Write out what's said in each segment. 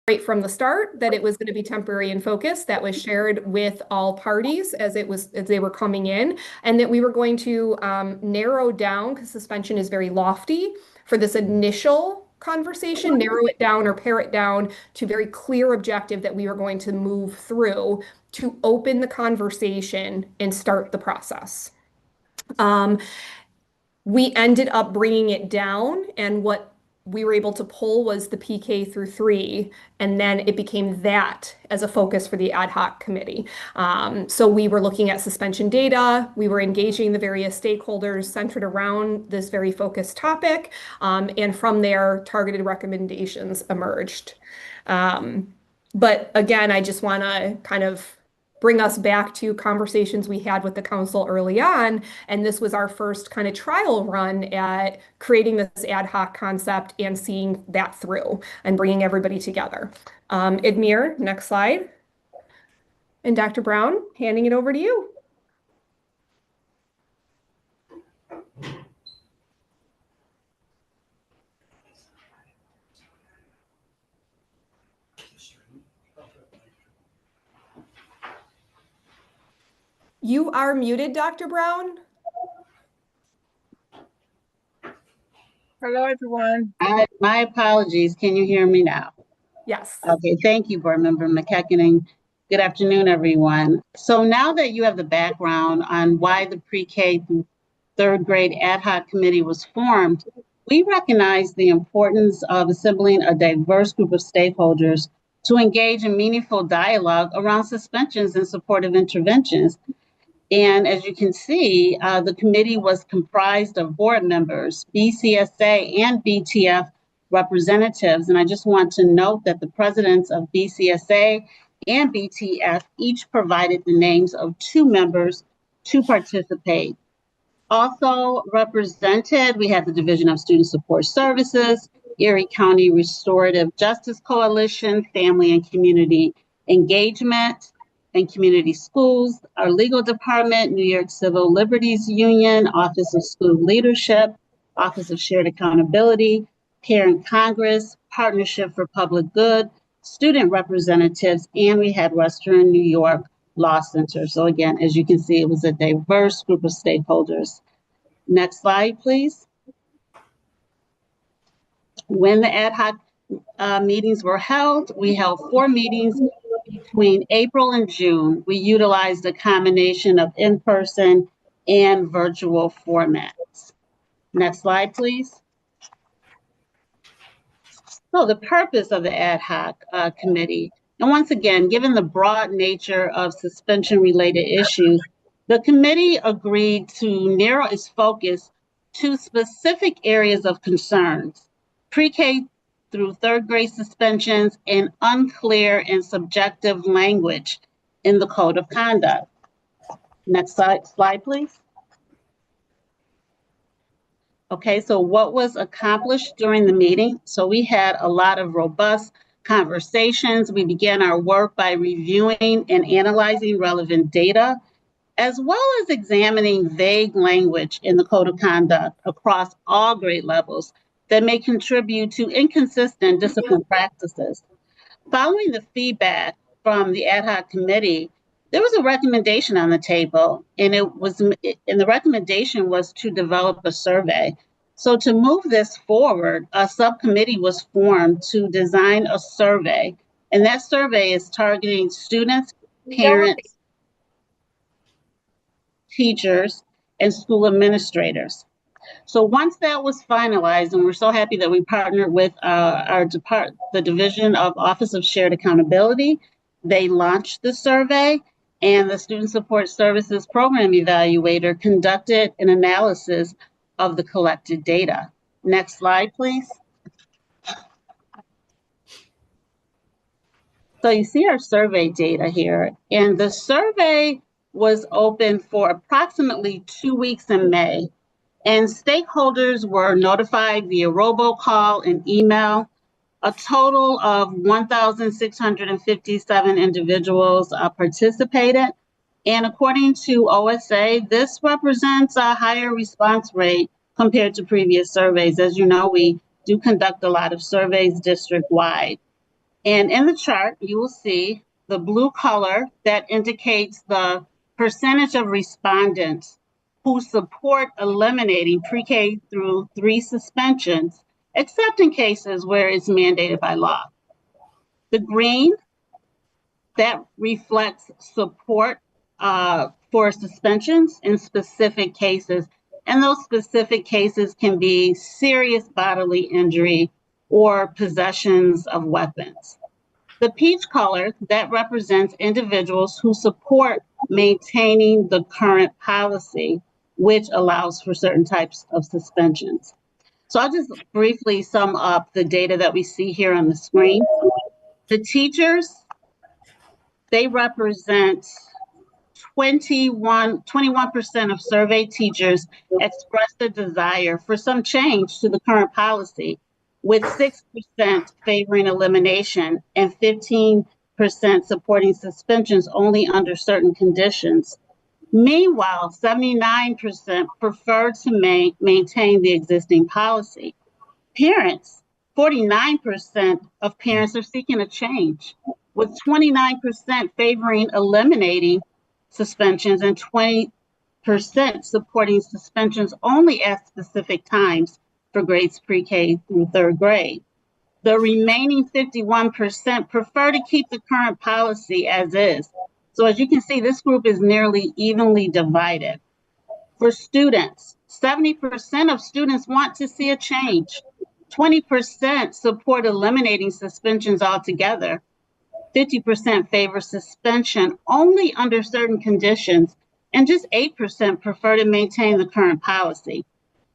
right from the start that it was going to be temporary in focus. That was shared with all parties as they were coming in, and that we were going to narrow down, because suspension is very lofty, for this initial conversation, narrow it down or pare it down to very clear objective that we were going to move through to open the conversation and start the process. We ended up bringing it down, and what we were able to pull was the PK through 3, and then it became that as a focus for the ad hoc committee. So we were looking at suspension data, we were engaging the various stakeholders centered around this very focused topic, and from there, targeted recommendations emerged. But again, I just want to kind of bring us back to conversations we had with the council early on. And this was our first kind of trial run at creating this ad hoc concept and seeing that through and bringing everybody together. Admir, next slide. And Dr. Brown, handing it over to you. You are muted, Dr. Brown. Hello, everyone. My apologies. Can you hear me now? Yes. Okay, thank you, Board Member McKechnie. Good afternoon, everyone. So now that you have the background on why the pre-K through third grade ad hoc committee was formed, we recognize the importance of assembling a diverse group of stakeholders to engage in meaningful dialogue around suspensions and supportive interventions. And as you can see, the committee was comprised of board members, BCSA and BTF representatives. And I just want to note that the presidents of BCSA and BTF each provided the names of 2 members to participate. Also represented, we had the Division of Student Support Services, Erie County Restorative Justice Coalition, Family and Community Engagement, and Community Schools, our legal department, New York Civil Liberties Union, Office of School Leadership, Office of Shared Accountability, Parent Congress, Partnership for Public Good, student representatives, and we had Western New York Law Center. So again, as you can see, it was a diverse group of stakeholders. Next slide, please. When the ad hoc meetings were held, we held 4 meetings between April and June. We utilized a combination of in-person and virtual formats. Next slide, please. So the purpose of the ad hoc committee, and once again, given the broad nature of suspension-related issues, the committee agreed to narrow its focus to specific areas of concerns: pre-K through third grade suspensions and unclear and subjective language in the Code of Conduct. Next slide, please. Okay, so what was accomplished during the meeting? So we had a lot of robust conversations. We began our work by reviewing and analyzing relevant data, as well as examining vague language in the Code of Conduct across all grade levels that may contribute to inconsistent discipline practices. Following the feedback from the ad hoc committee, there was a recommendation on the table, and the recommendation was to develop a survey. So to move this forward, a subcommittee was formed to design a survey, and that survey is targeting students, parents, teachers, and school administrators. So once that was finalized, and we're so happy that we partnered with the Division of Office of Shared Accountability, they launched the survey, and the Student Support Services Program Evaluator conducted an analysis of the collected data. Next slide, please. So you see our survey data here, and the survey was open for approximately 2 weeks in May. And stakeholders were notified via robocall and email. A total of 1,657 individuals participated. And according to OSA, this represents a higher response rate compared to previous surveys. As you know, we do conduct a lot of surveys district-wide. And in the chart, you will see the blue color that indicates the percentage of respondents who support eliminating pre-K through 3 suspensions, except in cases where it's mandated by law. The green, that reflects support for suspensions in specific cases. And those specific cases can be serious bodily injury or possessions of weapons. The peach color, that represents individuals who support maintaining the current policy, which allows for certain types of suspensions. So I'll just briefly sum up the data that we see here on the screen. The teachers, they represent 21% of surveyed teachers expressed a desire for some change to the current policy, with 6% favoring elimination and 15% supporting suspensions only under certain conditions. Meanwhile, 79% prefer to maintain the existing policy. Parents, 49% of parents are seeking a change, with 29% favoring eliminating suspensions and 20% supporting suspensions only at specific times for grades pre-K through 3rd grade. The remaining 51% prefer to keep the current policy as is. So as you can see, this group is nearly evenly divided. For students, 70% of students want to see a change. 20% support eliminating suspensions altogether. 50% favor suspension only under certain conditions, and just 8% prefer to maintain the current policy.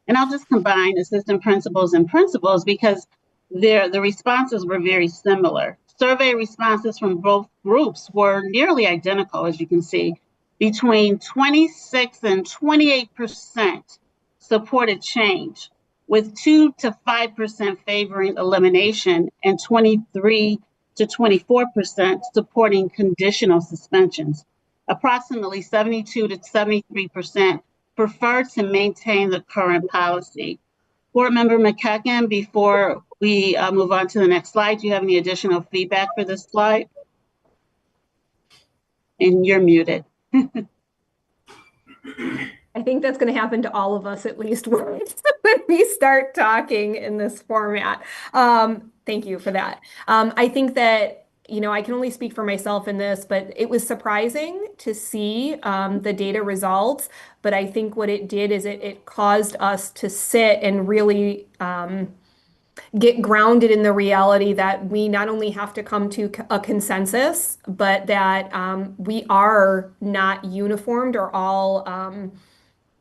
And I'll just combine assistant principals and principals because the responses were very similar. Survey responses from both groups were nearly identical, as you can see. Between 26 and 28% supported change, with 2 to 5% favoring elimination and 23 to 24% supporting conditional suspensions. Approximately 72 to 73% prefer to maintain the current policy. Board Member McEachern, before we move on to the next slide, do you have any additional feedback for this slide? And you're muted. I think that's going to happen to all of us at least once when we start talking in this format. Thank you for that. I think that, I can only speak for myself in this, but it was surprising to see the data results. But I think what it did is it caused us to sit and really get grounded in the reality that we not only have to come to a consensus, but that we are not uniformed or all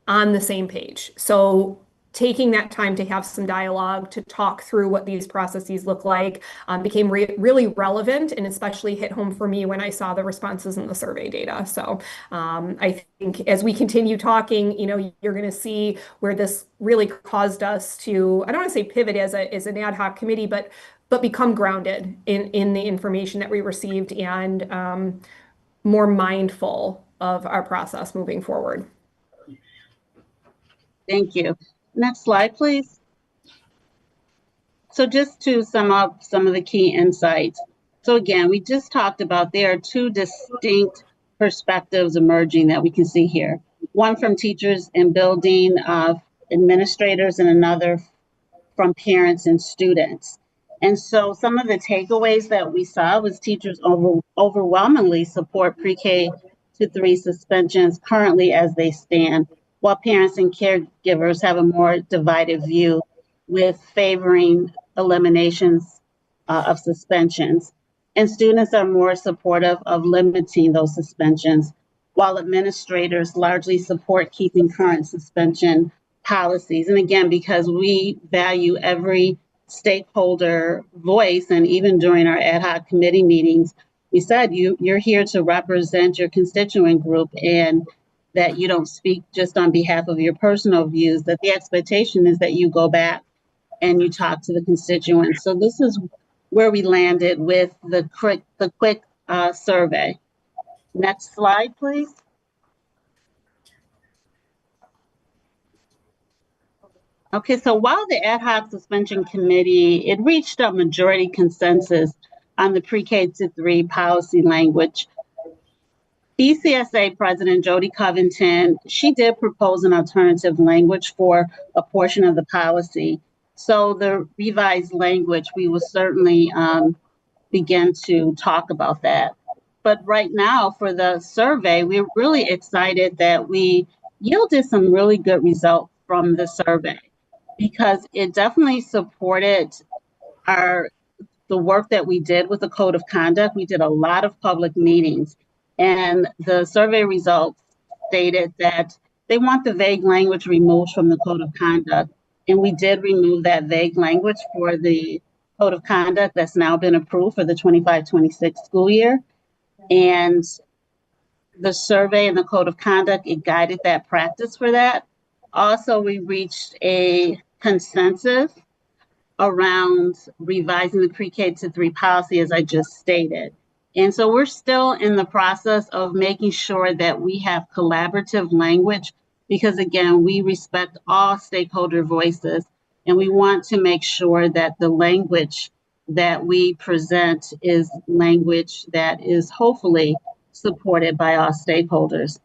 on the same page. So taking that time to have some dialogue, to talk through what these processes look like, became really relevant, and especially hit home for me when I saw the responses in the survey data. So I think as we continue talking, you're going to see where this really caused us to, I don't want to say pivot as an ad hoc committee, but become grounded in the information that we received and more mindful of our process moving forward. Thank you. Next slide, please. So just to sum up some of the key insights. So again, we just talked about there are 2 distinct perspectives emerging that we can see here. One from teachers and building administrators, and another from parents and students. And so some of the takeaways that we saw was teachers overwhelmingly support pre-K to 3 suspensions currently as they stand, while parents and caregivers have a more divided view, with favoring eliminations of suspensions. And students are more supportive of limiting those suspensions, while administrators largely support keeping current suspension policies. And again, because we value every stakeholder voice, and even during our ad hoc committee meetings, we said you're here to represent your constituent group, and that you don't speak just on behalf of your personal views, that the expectation is that you go back and you talk to the constituents. So this is where we landed with the quick survey. Next slide, please. Okay, so while the ad hoc suspension committee, it reached a majority consensus on the pre-K to 3 policy language. BCSA President Jody Covington, she did propose an alternative language for a portion of the policy. So the revised language, we will certainly begin to talk about that. But right now for the survey, we're really excited that we yielded some really good results from the survey because it definitely supported the work that we did with the code of conduct. We did a lot of public meetings, and the survey results stated that they want the vague language removed from the code of conduct. And we did remove that vague language for the code of conduct that's now been approved for the 25-26 school year. And the survey and the code of conduct, it guided that practice for that. Also, we reached a consensus around revising the pre-K to 3 policy, as I just stated. And so we're still in the process of making sure that we have collaborative language because, again, we respect all stakeholder voices, and we want to make sure that the language that we present is language that is hopefully supported by all stakeholders.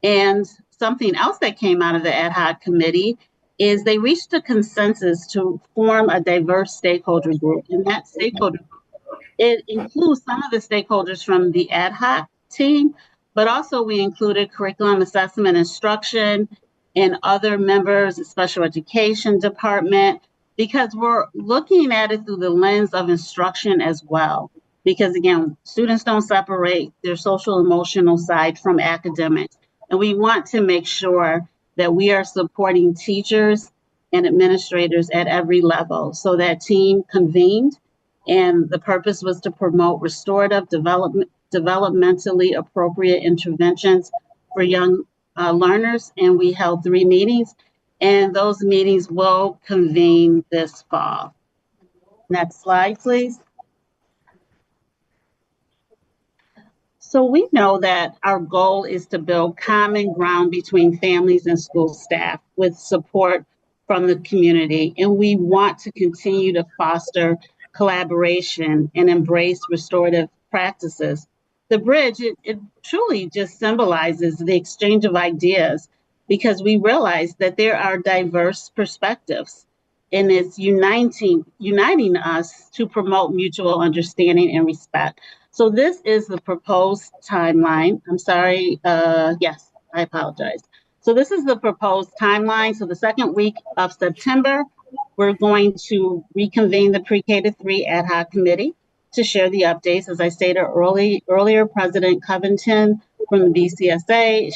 And something else that came out of the ad hoc committee is they reached a consensus to form a diverse stakeholder group. And that stakeholder group, it includes some of the stakeholders from the ad hoc team, but also we included curriculum assessment instruction and other members of special education department, because we're looking at it through the lens of instruction as well. Because again, students don't separate their social emotional side from academics. And we want to make sure that we are supporting teachers and administrators at every level. So that team convened, and the purpose was to promote restorative developmentally appropriate interventions for young learners. And we held 3 meetings, and those meetings will convene this fall. Next slide, please. So we know that our goal is to build common ground between families and school staff with support from the community. And we want to continue to foster collaboration and embrace restorative practices. The bridge, it truly just symbolizes the exchange of ideas because we realize that there are diverse perspectives, and it's uniting us to promote mutual understanding and respect. So this is the proposed timeline. I'm sorry. Yes, I apologize. So this is the proposed timeline. So the second week of September, we're going to reconvene the pre-K to 3 ad hoc committee to share the updates. As I stated earlier, President Covington from the BCSA,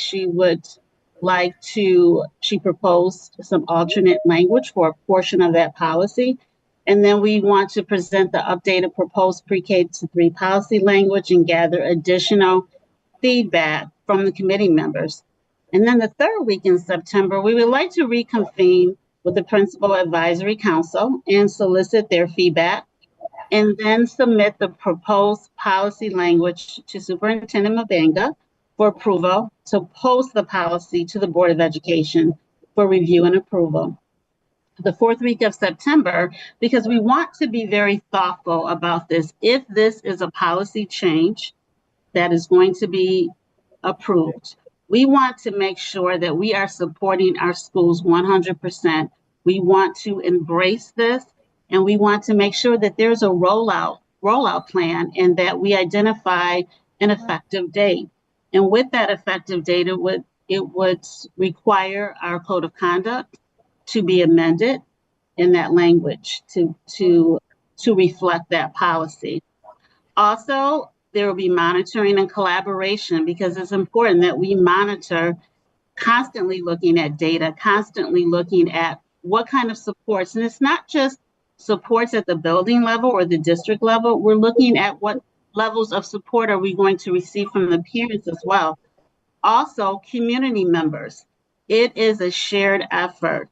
she proposed some alternate language for a portion of that policy. And then we want to present the updated proposed pre-K to 3 policy language and gather additional feedback from the committee members. And then the third week in September, we would like to reconvene with the Principal Advisory Council and solicit their feedback, and then submit the proposed policy language to Superintendent Mabanga for approval to post the policy to the Board of Education for review and approval. The fourth week of September, because we want to be very thoughtful about this. If this is a policy change that is going to be approved, we want to make sure that we are supporting our schools 100%. We want to embrace this, and we want to make sure that there's a rollout plan and that we identify an effective date. And with that effective date, it would require our code of conduct to be amended in that language to reflect that policy. Also, there will be monitoring and collaboration because it's important that we monitor, constantly looking at data, constantly looking at what kind of supports. And it's not just supports at the building level or the district level. We're looking at what levels of support are we going to receive from the parents as well. Also, community members. It is a shared effort.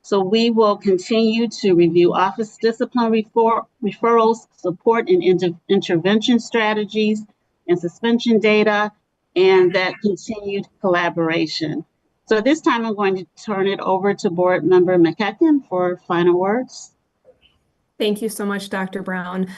So we will continue to review office discipline referrals, support and intervention strategies, and suspension data, and that continued collaboration. So this time I'm going to turn it over to Board Member McEachern for final words. Thank you so much, Dr. Brown.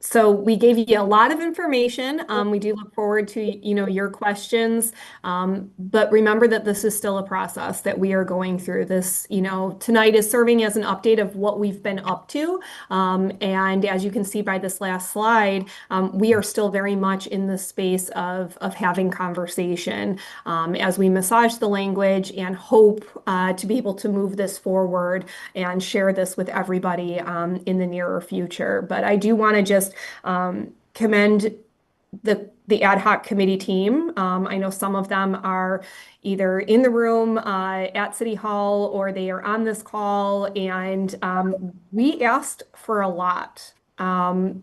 So we gave you a lot of information. We do look forward to, your questions. But remember that this is still a process that we are going through. This, tonight is serving as an update of what we've been up to. And as you can see by this last slide, we are still very much in the space of having conversation as we massage the language and hope to be able to move this forward and share this with everybody in the nearer future. But I do want to just commend the ad hoc committee team. I know some of them are either in the room at City Hall or they are on this call, and we asked for a lot.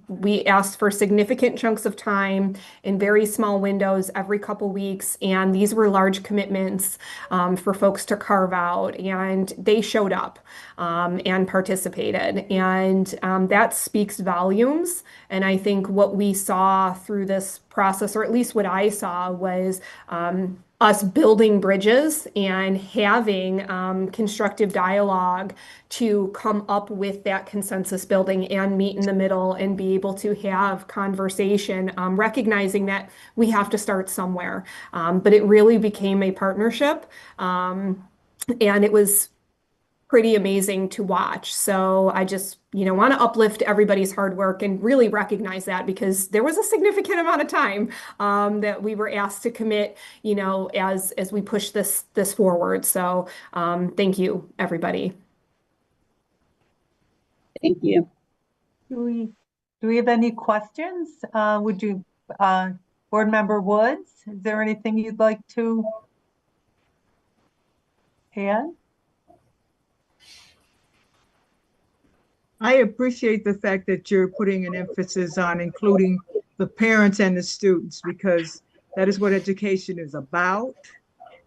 We asked for significant chunks of time in very small windows every couple weeks, and these were large commitments for folks to carve out, and they showed up and participated, and that speaks volumes. And I think what we saw through this process, or at least what I saw, was us building bridges and having constructive dialogue to come up with that consensus building and meet in the middle and be able to have conversation, recognizing that we have to start somewhere. But it really became a partnership, and it was pretty amazing to watch. So I just, want to uplift everybody's hard work and really recognize that, because there was a significant amount of time that we were asked to commit, as we push this forward. So thank you, everybody. Thank you. Do we have any questions? Board Member Woods, is there anything you'd like to add? I appreciate the fact that you're putting an emphasis on including the parents and the students, because that is what education is about.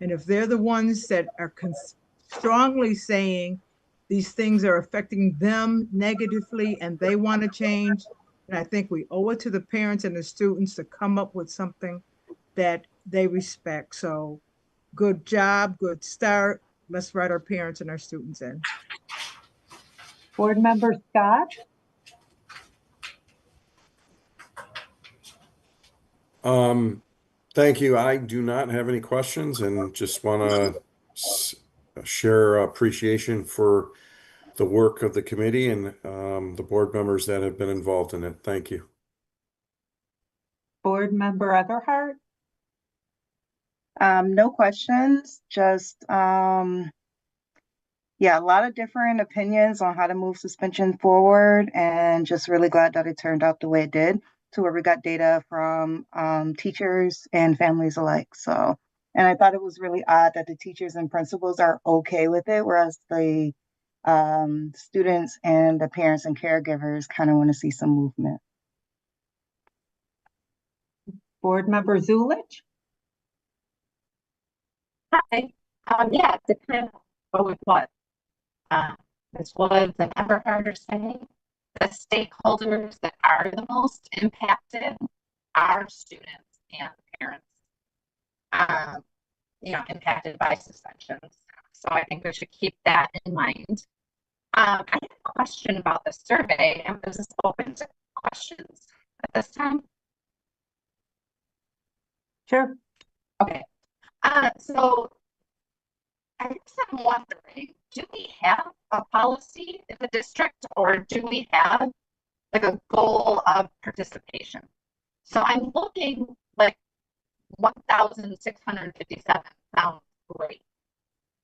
And if they're the ones that are strongly saying these things are affecting them negatively and they want to change, and I think we owe it to the parents and the students to come up with something that they respect. So good job, good start. Let's write our parents and our students in. Board Member Scott? Thank you. I do not have any questions and just want to share appreciation for the work of the committee and the board members that have been involved in it. Thank you. Board Member Everhart? No questions, just yeah, a lot of different opinions on how to move suspension forward, and just really glad that it turned out the way it did, to where we got data from teachers and families alike. So, and I thought it was really odd that the teachers and principals are okay with it, whereas the students and the parents and caregivers kind of want to see some movement. Board Member Zulich? Hi. Yeah, to kind of go with what Ms. Woods and Everhart are saying, the stakeholders that are the most impacted are students and parents, impacted by suspensions. So I think we should keep that in mind. I have a question about the survey, and is this open to questions at this time? Sure. Okay. So I guess I'm wondering, do we have a policy in the district, or do we have like a goal of participation? So I'm looking like 1,657 sounds great.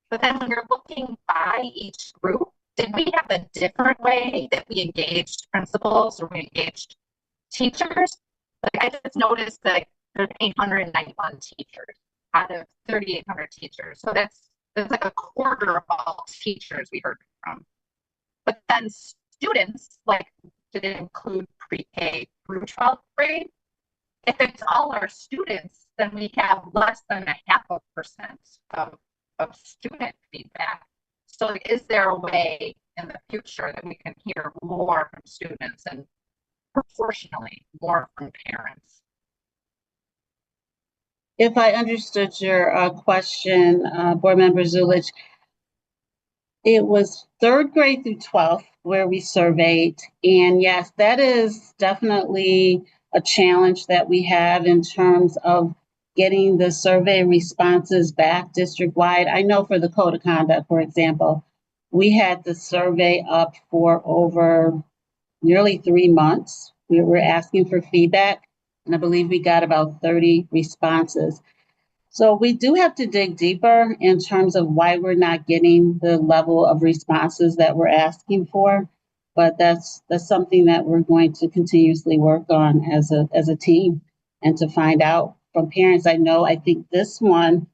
But then when you're looking by each group, did we have a different way that we engaged principals or we engaged teachers? Like I just noticed that there's 891 teachers out of 3,800 teachers. So that's like a quarter of all teachers we heard from. But then students, like, did it include pre-K through 12th grade? If it's all our students, then we have less than 0.5% of student feedback. So like, is there a way in the future that we can hear more from students and proportionally more from parents? If I understood your question, Board Member Zulich, It was third grade through 12th where we surveyed. And yes, that is definitely a challenge that we have in terms of getting the survey responses back district-wide. I know for the code of conduct, for example, we had the survey up for over nearly 3 months. We were asking for feedback, and I believe we got about 30 responses. So we do have to dig deeper in terms of why we're not getting the level of responses that we're asking for. But that's something that we're going to continuously work on as a team and to find out from parents. I think this one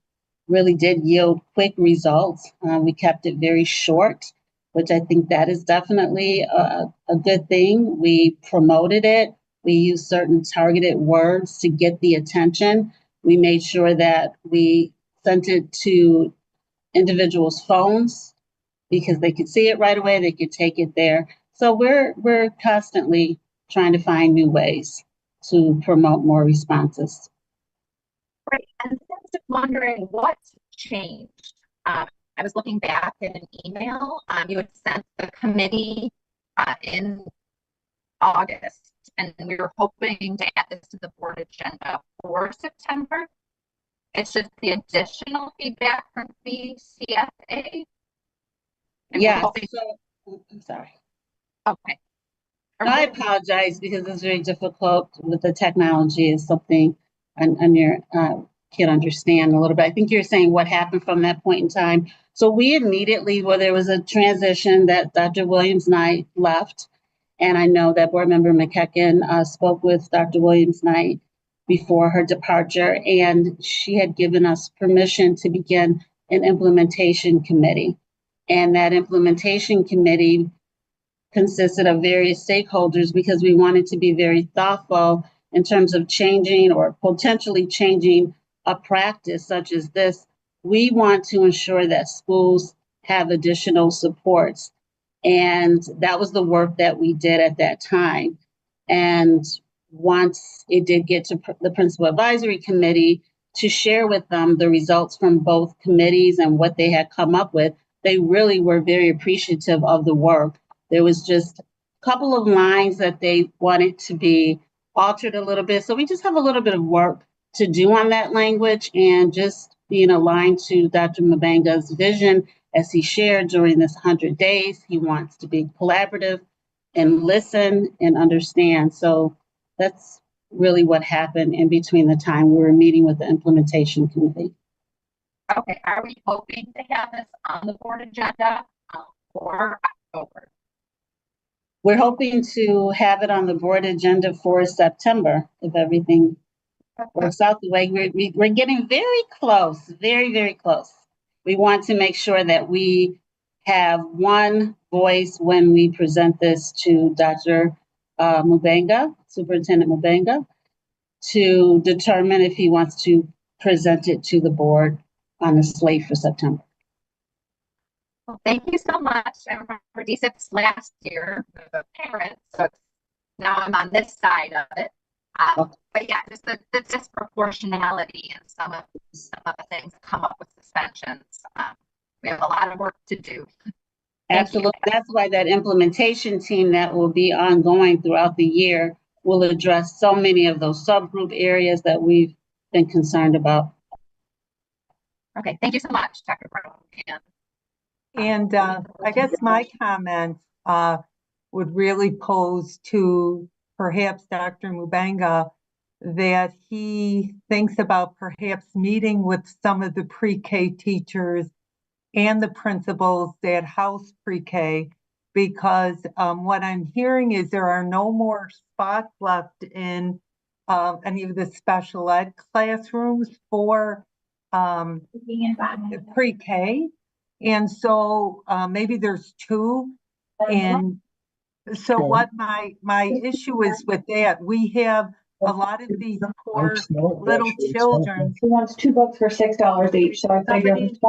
really did yield quick results. We kept it very short, which I think that is definitely a good thing. We promoted it. We used certain targeted words to get the attention. We made sure that we sent it to individuals' phones because they could see it right away. They could take it there. So we're constantly trying to find new ways to promote more responses. Right, and I was just wondering what's changed. I was looking back in an email you had sent the committee in August, and we were hoping to add this to the board agenda for September. It's just the additional feedback from the CFA. Yeah. I'm sorry. Okay. I apologize because it's very difficult with the technology. Is something on your can't understand a little bit. I think you're saying what happened from that point in time. So we immediately, well, there was a transition that Dr. Williams-Knight left. And I know that board member McEachern spoke with Dr. Williams-Knight before her departure, and she had given us permission to begin an implementation committee. And that implementation committee consisted of various stakeholders because we wanted to be very thoughtful in terms of changing or potentially changing a practice such as this. We want to ensure that schools have additional supports. And that was the work that we did at that time. And once it did get to the Principal Advisory Committee to share with them the results from both committees and what they had come up with, they really were very appreciative of the work. There was just a couple of lines that they wanted to be altered a little bit. So we just have a little bit of work to do on that language and just being aligned to Dr. Mubenga's vision as he shared during this 100 days. He wants to be collaborative and listen and understand. So that's really what happened in between the time we were meeting with the implementation committee. Okay, are we hoping to have this on the board agenda for October? We're hoping to have it on the board agenda for September if everything works out the way. We're getting very close, very, very close. We want to make sure that we have one voice when we present this to Dr. Mubenga, Superintendent Mubenga, to determine if he wants to present it to the board on the slate for September. Well, thank you so much. I remember D6 last year with the parents, so now I'm on this side of it. But yeah, just the disproportionality and some of the things come up with suspensions. We have a lot of work to do. Absolutely. That's why that implementation team that will be ongoing throughout the year will address so many of those subgroup areas that we've been concerned about. Okay, thank you so much, Dr. Brown. And I guess my comments would really pose to perhaps Dr. Mubenga that he thinks about perhaps meeting with some of the pre-K teachers and the principals that house pre-K, because what I'm hearing is there are no more spots left in any of the special ed classrooms for pre-K. And so maybe there's two. And so what my issue is with that, we have a lot of these poor little children. He wants 2 books for $6 each, so I figured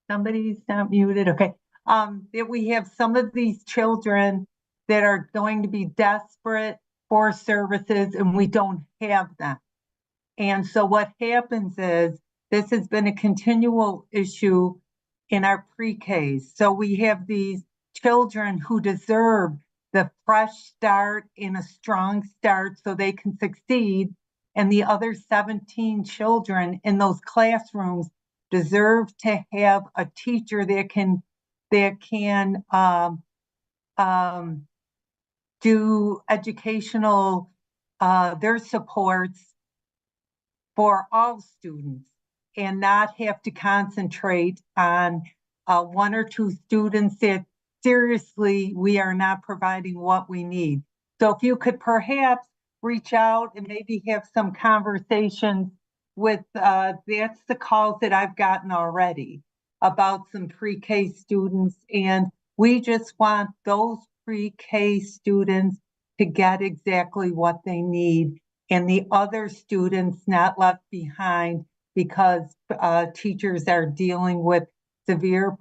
somebody's not muted. Okay. That we have some of these children that are going to be desperate for services and we don't have them. And so what happens is this has been a continual issue in our pre-Ks. So we have these children who deserve the fresh start and a strong start so they can succeed. And the other 17 children in those classrooms deserve to have a teacher that can do educational, their supports for all students and not have to concentrate on one or two students that seriously we are not providing what we need. So if you could perhaps reach out and maybe have some conversations with, that's the calls that I've gotten already about some pre-K students. And we just want those pre-K students to get exactly what they need and the other students not left behind because teachers are dealing with severe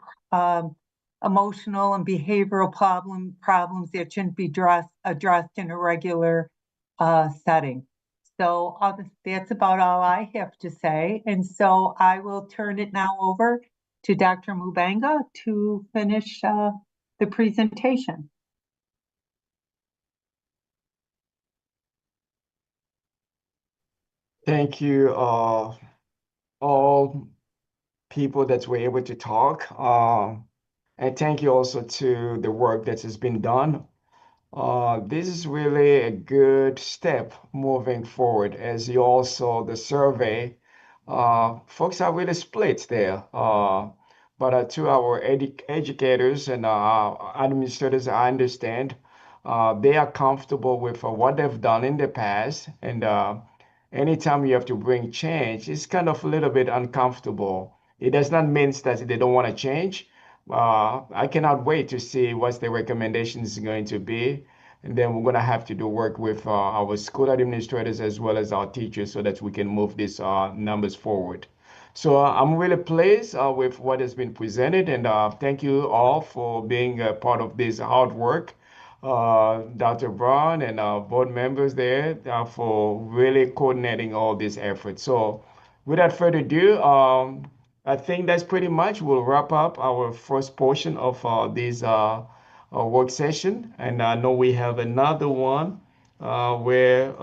emotional and behavioral problems that shouldn't be addressed in a regular setting. So that's about all I have to say. And so I will turn it now over to Dr. Mubanga to finish the presentation. Thank you, all people that were able to talk. And thank you also to the work that has been done. This is really a good step moving forward. As you all saw the survey, folks are really split there. But to our educators and administrators, I understand they are comfortable with what they've done in the past. And anytime you have to bring change, it's kind of a little bit uncomfortable. It does not mean that they don't want to change. I cannot wait to see what the recommendation is going to be. And then we're going to have to do work with our school administrators as well as our teachers so that we can move these numbers forward. So I'm really pleased with what has been presented, and thank you all for being a part of this hard work. Dr. Brown and board members there for really coordinating all these efforts. So without further ado, I think that's pretty much we'll wrap up our first portion of this work session. And I know we have another one where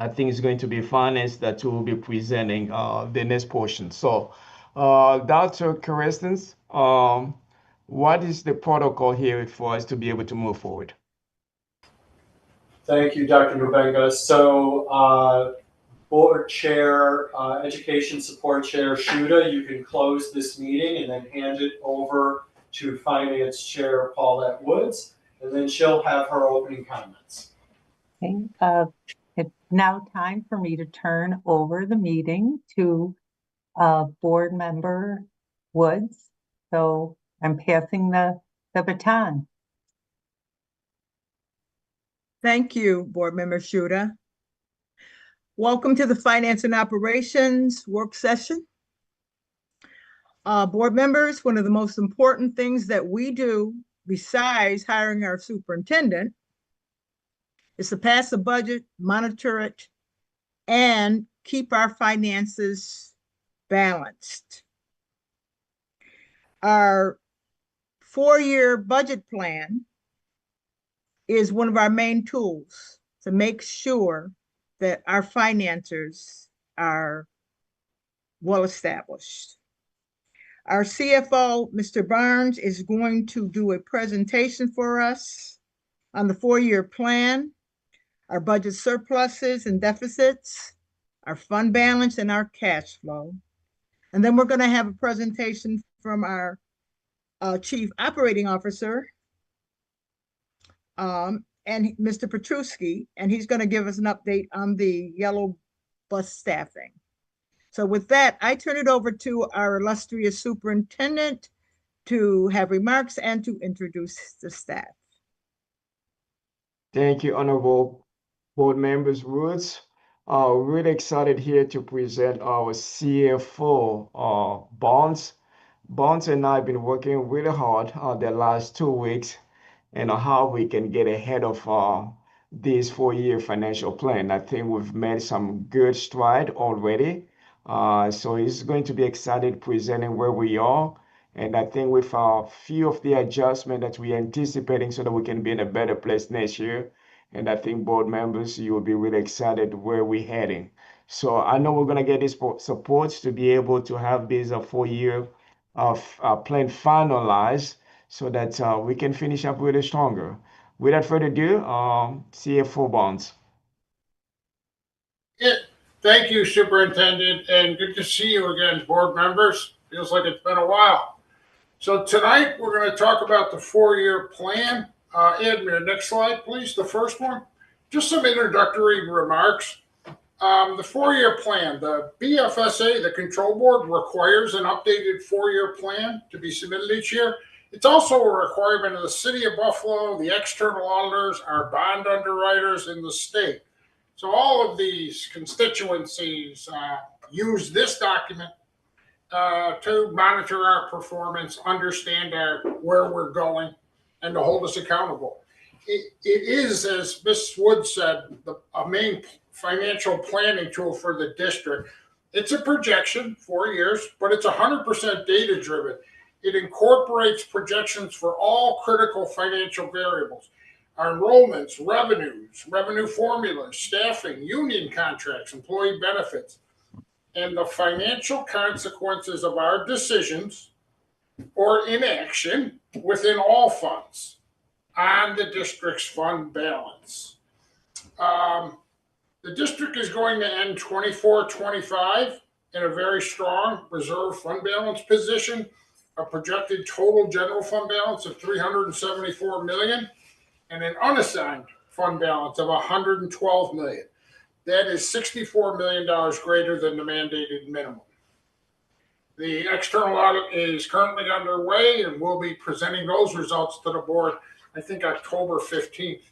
I think it's going to be finance that will be presenting the next portion. So Dr. Kerstens, what is the protocol here for us to be able to move forward? Thank you, Dr. Mubanga. So Board Chair, Education Support Chair Shuda, you can close this meeting and then hand it over to Finance Chair Paulette Woods, and then she'll have her opening comments. Okay, it's now time for me to turn over the meeting to Board Member Woods. So I'm passing the baton. Thank you, Board Member Shuda. Welcome to the Finance and Operations work session. Board members, one of the most important things that we do besides hiring our superintendent is to pass the budget, monitor it, and keep our finances balanced. Our 4-year budget plan is one of our main tools to make sure that our finances are well established. Our CFO, Mr. Barnes, is going to do a presentation for us on the 4-year plan, our budget surpluses and deficits, our fund balance, and our cash flow. And then we're going to have a presentation from our Chief Operating Officer, and Mr. Petruski, and he's going to give us an update on the yellow bus staffing. So with that, I turn it over to our illustrious superintendent to have remarks and to introduce the staff. Thank you, Honorable Board Members Woods. Really excited here to present our CFO, Bonds. Bonds and I have been working really hard the last 2 weeks and how we can get ahead of this 4-year financial plan. I think we've made some good stride already. So it's going to be exciting presenting where we are And I think with a few of the adjustment that we're anticipating so that we can be in a better place next year. And I think board members, you will be really excited where we're heading. So I know we're going to get this support to be able to have this 4-year plan finalized so that we can finish up really stronger. Without further ado, CFO Bonds. Yeah, thank you, Superintendent, and good to see you again, board members. Feels like it's been a while. So tonight, we're going to talk about the 4-year plan. Admir, next slide, please, the first one. Just some introductory remarks. The 4-year plan, the BFSA, the control board, requires an updated 4-year plan to be submitted each year. It's also a requirement of the city of Buffalo, the external auditors, our bond underwriters, and the state. So all of these constituencies use this document to monitor our performance, understand where we're going, and to hold us accountable. It is, as Ms. Wood said, a main financial planning tool for the district. It's a projection, 4 years, but it's 100% data driven. It incorporates projections for all critical financial variables. Our enrollments, revenues, revenue formulas, staffing, union contracts, employee benefits, and the financial consequences of our decisions or inaction within all funds on the district's fund balance. The district is going to end 24-25 in a very strong reserve fund balance position, a projected total general fund balance of $374 million, and an unassigned fund balance of $112 million. That is $64 million greater than the mandated minimum. The external audit is currently underway, and we'll be presenting those results to the board, I think, October 15th.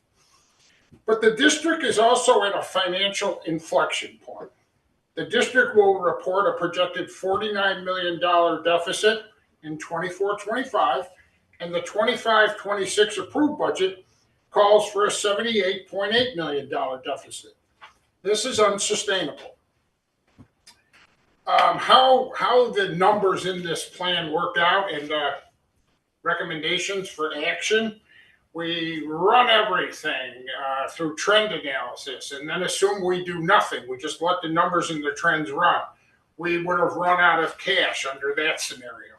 But the district is also at a financial inflection point. The district will report a projected $49 million deficit in 24-25, and the 25-26 approved budget calls for a $78.8 million deficit. This is unsustainable. How the numbers in this plan work out and recommendations for action, we run everything through trend analysis and then assume we do nothing. We just let the numbers and the trends run. We would have run out of cash under that scenario.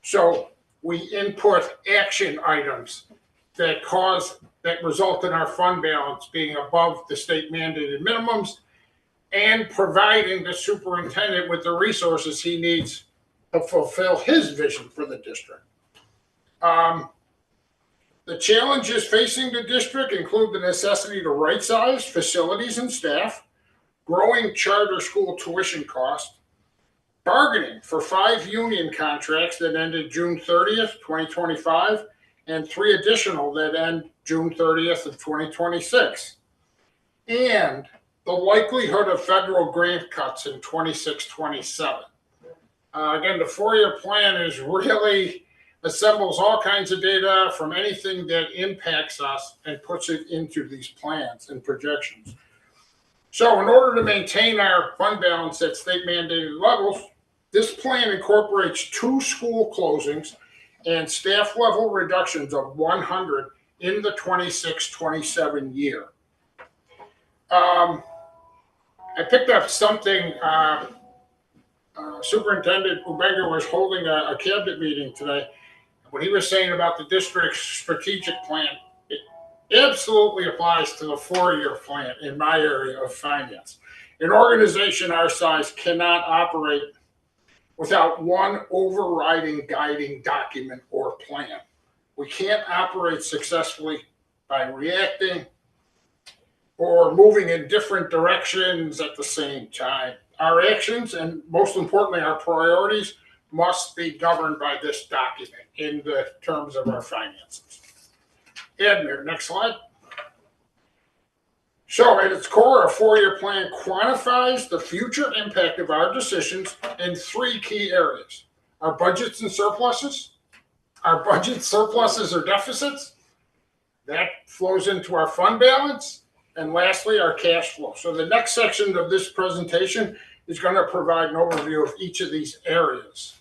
So we input action items that result in our fund balance being above the state mandated minimums and providing the superintendent with the resources he needs to fulfill his vision for the district. The challenges facing the district include the necessity to right-size facilities and staff, growing charter school tuition costs, bargaining for 5 union contracts that ended June 30th, 2025, and 3 additional that end June 30th of 2026, and the likelihood of federal grant cuts in 26-27. Again, the 4-year plan is really assembles all kinds of data from anything that impacts us and puts it into these plans and projections. So in order to maintain our fund balance at state mandated levels, this plan incorporates 2 school closings and staff level reductions of 100 in the 26-27 year. I picked up something, Superintendent Mubenga was holding a cabinet meeting today. What he was saying about the district's strategic plan, it absolutely applies to the 4-year plan in my area of finance. An organization our size cannot operate without one overriding guiding document or plan. We can't operate successfully by reacting or moving in different directions at the same time. Our actions, and most importantly, our priorities, must be governed by this document in the terms of our finances. Admir, next slide. So at its core, our 4-year plan quantifies the future impact of our decisions in 3 key areas: our budgets and surpluses, our budget surpluses or deficits, that flows into our fund balance, and lastly, our cash flow. So the next section of this presentation is going to provide an overview of each of these areas.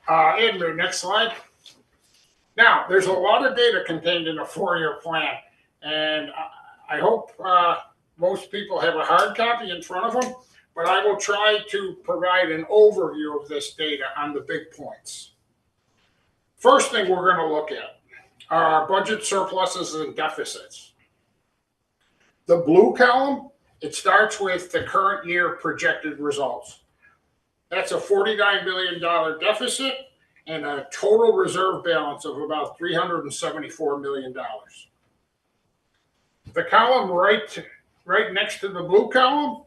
Andrew, next slide. Now, there's a lot of data contained in a 4-year plan, and I hope most people have a hard copy in front of them, but I will try to provide an overview of this data on the big points. First thing we're going to look at are our budget surpluses and deficits. The blue column, it starts with the current year projected results. That's a $49 million deficit and a total reserve balance of about $374 million. The column right next to the blue column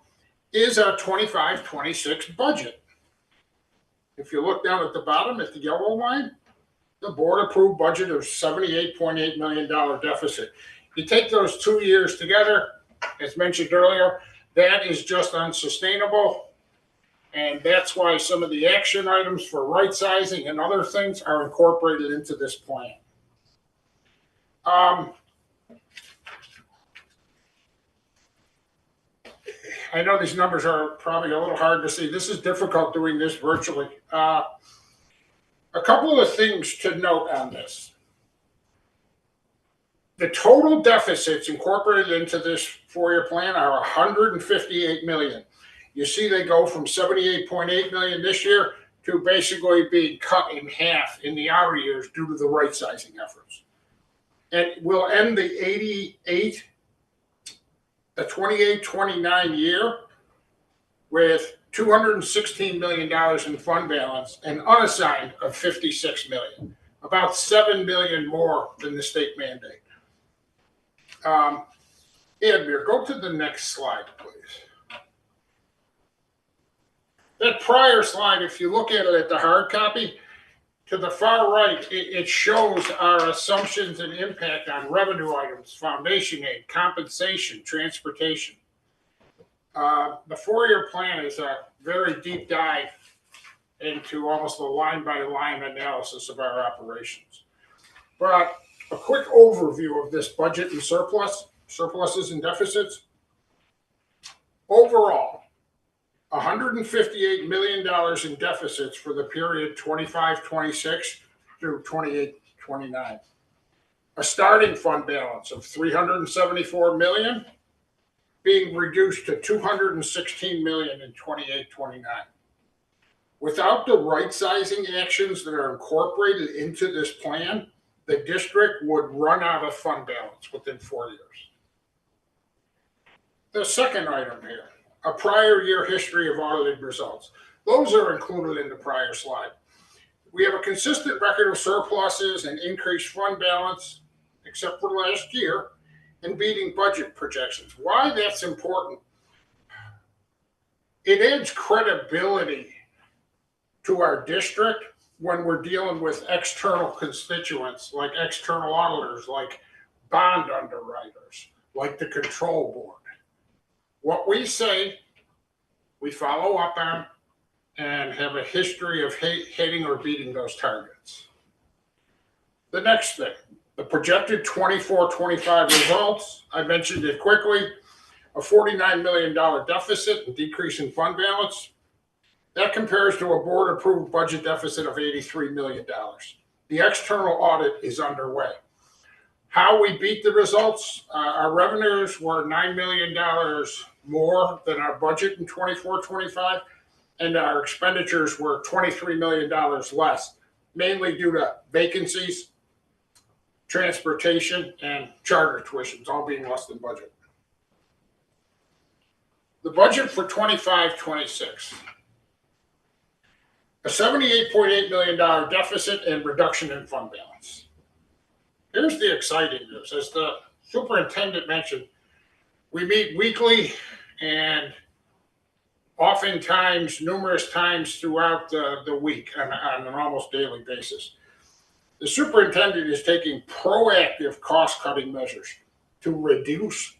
is our 25-26 budget. If you look down at the bottom at the yellow line, the board approved budget of $78.8 million deficit. You take those 2 years together, as mentioned earlier, that is just unsustainable. And that's why some of the action items for right sizing and other things are incorporated into this plan. I know these numbers are probably a little hard to see. This is difficult doing this virtually. A couple of things to note on this. The total deficits incorporated into this 4-year plan are $158 million. You see they go from $78.8 million this year to basically being cut in half in the outer years due to the right sizing efforts. And we'll end the 28-29 year with $216 million in fund balance and unassigned of $56 million, about $7 million more than the state mandate. Edmure, go to the next slide, please. That prior slide, if you look at it at the hard copy, to the far right, it shows our assumptions and impact on revenue items, foundation aid, compensation, transportation. The 4-year plan is a very deep dive into almost a line-by-line analysis of our operations. But a quick overview of this budget and surpluses and deficits. Overall, $158 million in deficits for the period 25-26 through 28-29. A starting fund balance of $374 million being reduced to $216 million in 28-29. Without the right sizing actions that are incorporated into this plan, the district would run out of fund balance within 4 years. The second item here, a prior year history of audited results. Those are included in the prior slide. We have a consistent record of surpluses and increased fund balance, except for last year, and beating budget projections. Why that's important? It adds credibility to our district when we're dealing with external constituents, like external auditors, like bond underwriters, like the control board. What we say, we follow up on and have a history of hitting or beating those targets. The next thing, the projected 24-25 results, I mentioned it quickly, a $49 million deficit and decrease in fund balance. That compares to a board-approved budget deficit of $83 million. The external audit is underway. How we beat the results, our revenues were $9 million more than our budget in 24-25, and our expenditures were $23 million less, mainly due to vacancies, transportation, and charter tuitions, all being less than budget. The budget for 25-26. A $78.8 million deficit and reduction in fund balance. Here's the exciting news. As the superintendent mentioned, we meet weekly and oftentimes numerous times throughout the week on an almost daily basis. The superintendent is taking proactive cost-cutting measures to reduce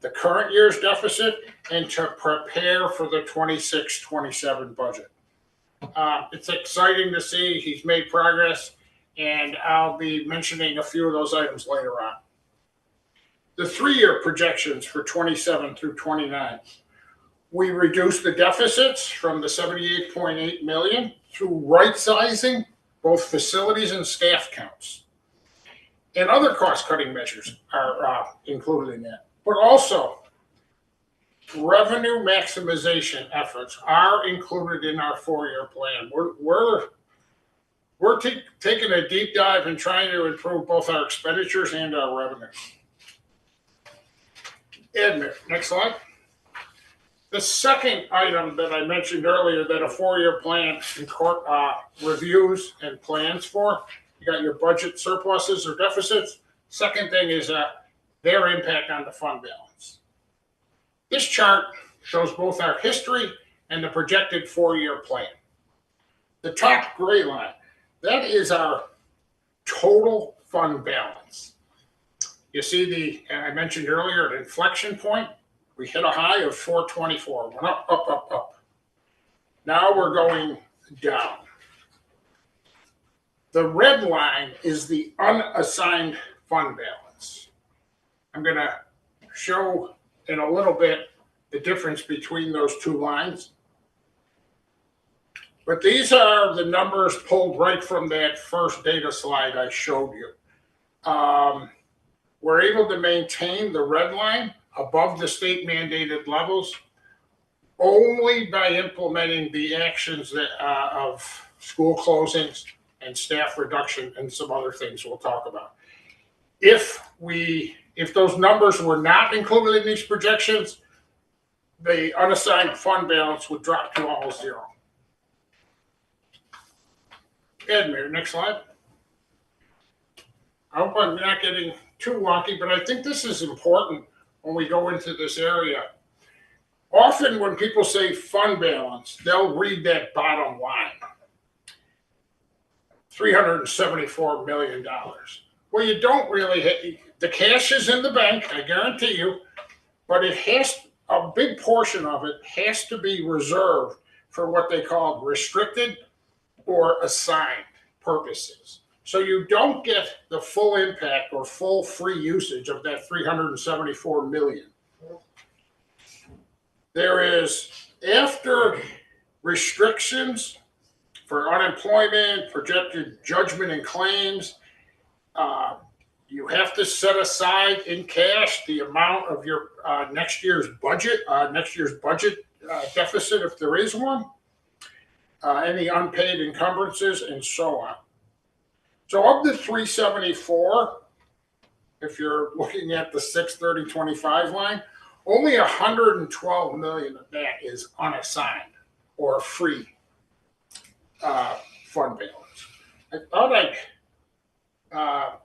the current year's deficit and to prepare for the 26-27 budget. It's exciting to see he's made progress, and I'll be mentioning a few of those items later on. The 3-year projections for 27 through 29. We reduced the deficits from the 78.8 million through right-sizing both facilities and staff counts. And other cost-cutting measures are included in that. But also, revenue maximization efforts are included in our 4-year plan. We're taking a deep dive and trying to improve both our expenditures and our revenue. Edmund, next slide. The second item that I mentioned earlier that a 4-year plan reviews and plans for, you got your budget surpluses or deficits. Second thing is their impact on the fund balance. This chart shows both our history and the projected 4-year plan. The top gray line, that is our total fund balance. You see I mentioned earlier, an inflection point. We hit a high of 424, went up, up, up, up. Now we're going down. The red line is the unassigned fund balance. I'm going to show in a little bit the difference between those two lines. But these are the numbers pulled right from that first data slide I showed you. We're able to maintain the red line above the state mandated levels only by implementing the actions of school closings and staff reduction and some other things we'll talk about. If those numbers were not included in these projections, the unassigned fund balance would drop to almost zero. Edmund, next slide. I hope I'm not getting too wonky, but I think this is important when we go into this area. Often when people say fund balance, they'll read that bottom line, $374 million. Well, you don't really hit, the cash is in the bank, I guarantee you, but a big portion of it has to be reserved for what they call restricted or assigned purposes. So you don't get the full impact or full free usage of that 374 million. There is, after restrictions for unemployment, projected judgment and claims, you have to set aside in cash the amount of your next year's budget deficit, if there is one, any unpaid encumbrances, and so on. So of the 374, if you're looking at the 6/30/25 line, only 112 million of that is unassigned or free fund balance. I thought I'd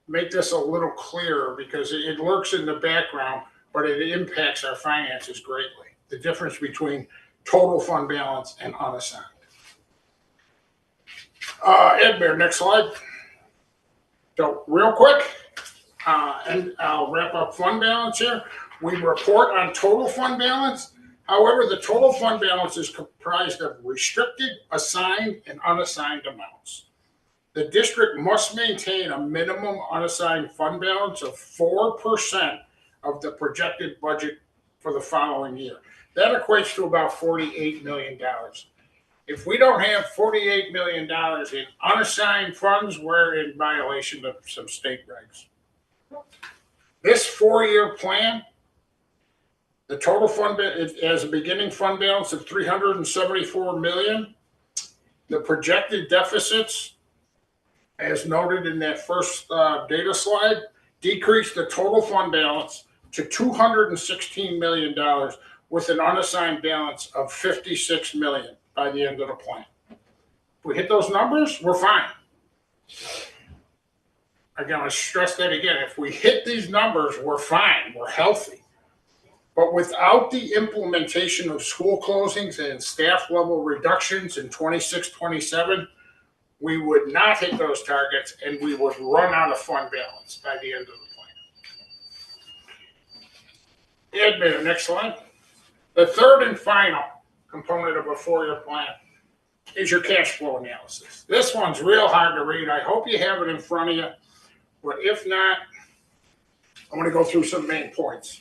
make this a little clearer because it lurks in the background, but it impacts our finances greatly. The difference between total fund balance and unassigned. Edmund, next slide. So real quick, and I'll wrap up fund balance here. We report on total fund balance. However, the total fund balance is comprised of restricted, assigned, and unassigned amounts. The district must maintain a minimum unassigned fund balance of 4% of the projected budget for the following year. That equates to about $48 million. If we don't have $48 million in unassigned funds, we're in violation of some state regs. This 4-year plan, the total fund has a beginning fund balance of $374 million. The projected deficits, as noted in that first data slide, decreased the total fund balance to $216 million with an unassigned balance of $56 million by the end of the plan. If we hit those numbers, we're fine. Again, I stress that again. If we hit these numbers, we're fine. We're healthy. But without the implementation of school closings and staff level reductions in 26-27, we would not hit those targets and we would run out of fund balance by the end of the plan. Edmund, next slide. The third and final component of a 4-year plan is your cash flow analysis. This one's real hard to read. I hope you have it in front of you, but if not, I'm going to go through some main points.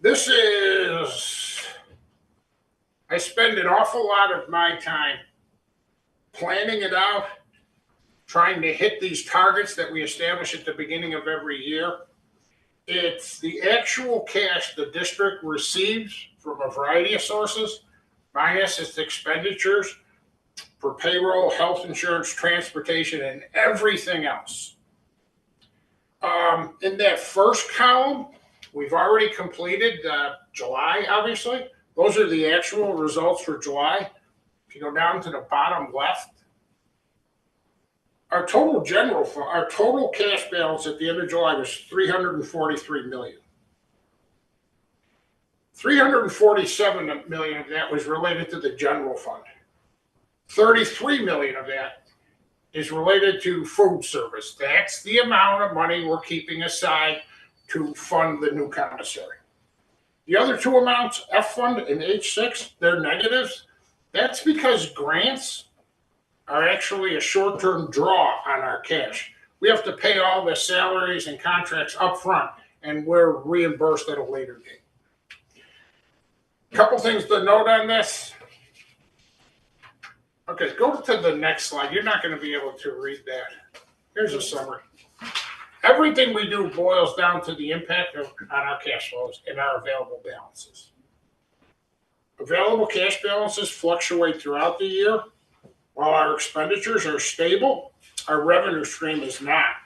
This is I spend an awful lot of my time planning it out, trying to hit these targets that we establish at the beginning of every year. It's the actual cash the district receives from a variety of sources, minus its expenditures for payroll, health insurance, transportation, and everything else. In that first column, we've already completed July, obviously. Those are the actual results for July. If you go down to the bottom left, our total our total cash balance at the end of July was $343 million. $347 million of that was related to the general fund. $33 million of that is related to food service. That's the amount of money we're keeping aside to fund the new commissary. The other two amounts, F fund and H6, they're negatives. That's because grants are actually a short-term draw on our cash. We have to pay all the salaries and contracts up front, and we're reimbursed at a later date. A couple things to note on this. Okay, go to the next slide. You're not going to be able to read that. Here's a summary. Everything we do boils down to the impact on our cash flows and our available balances. Available cash balances fluctuate throughout the year. While our expenditures are stable, our revenue stream is not.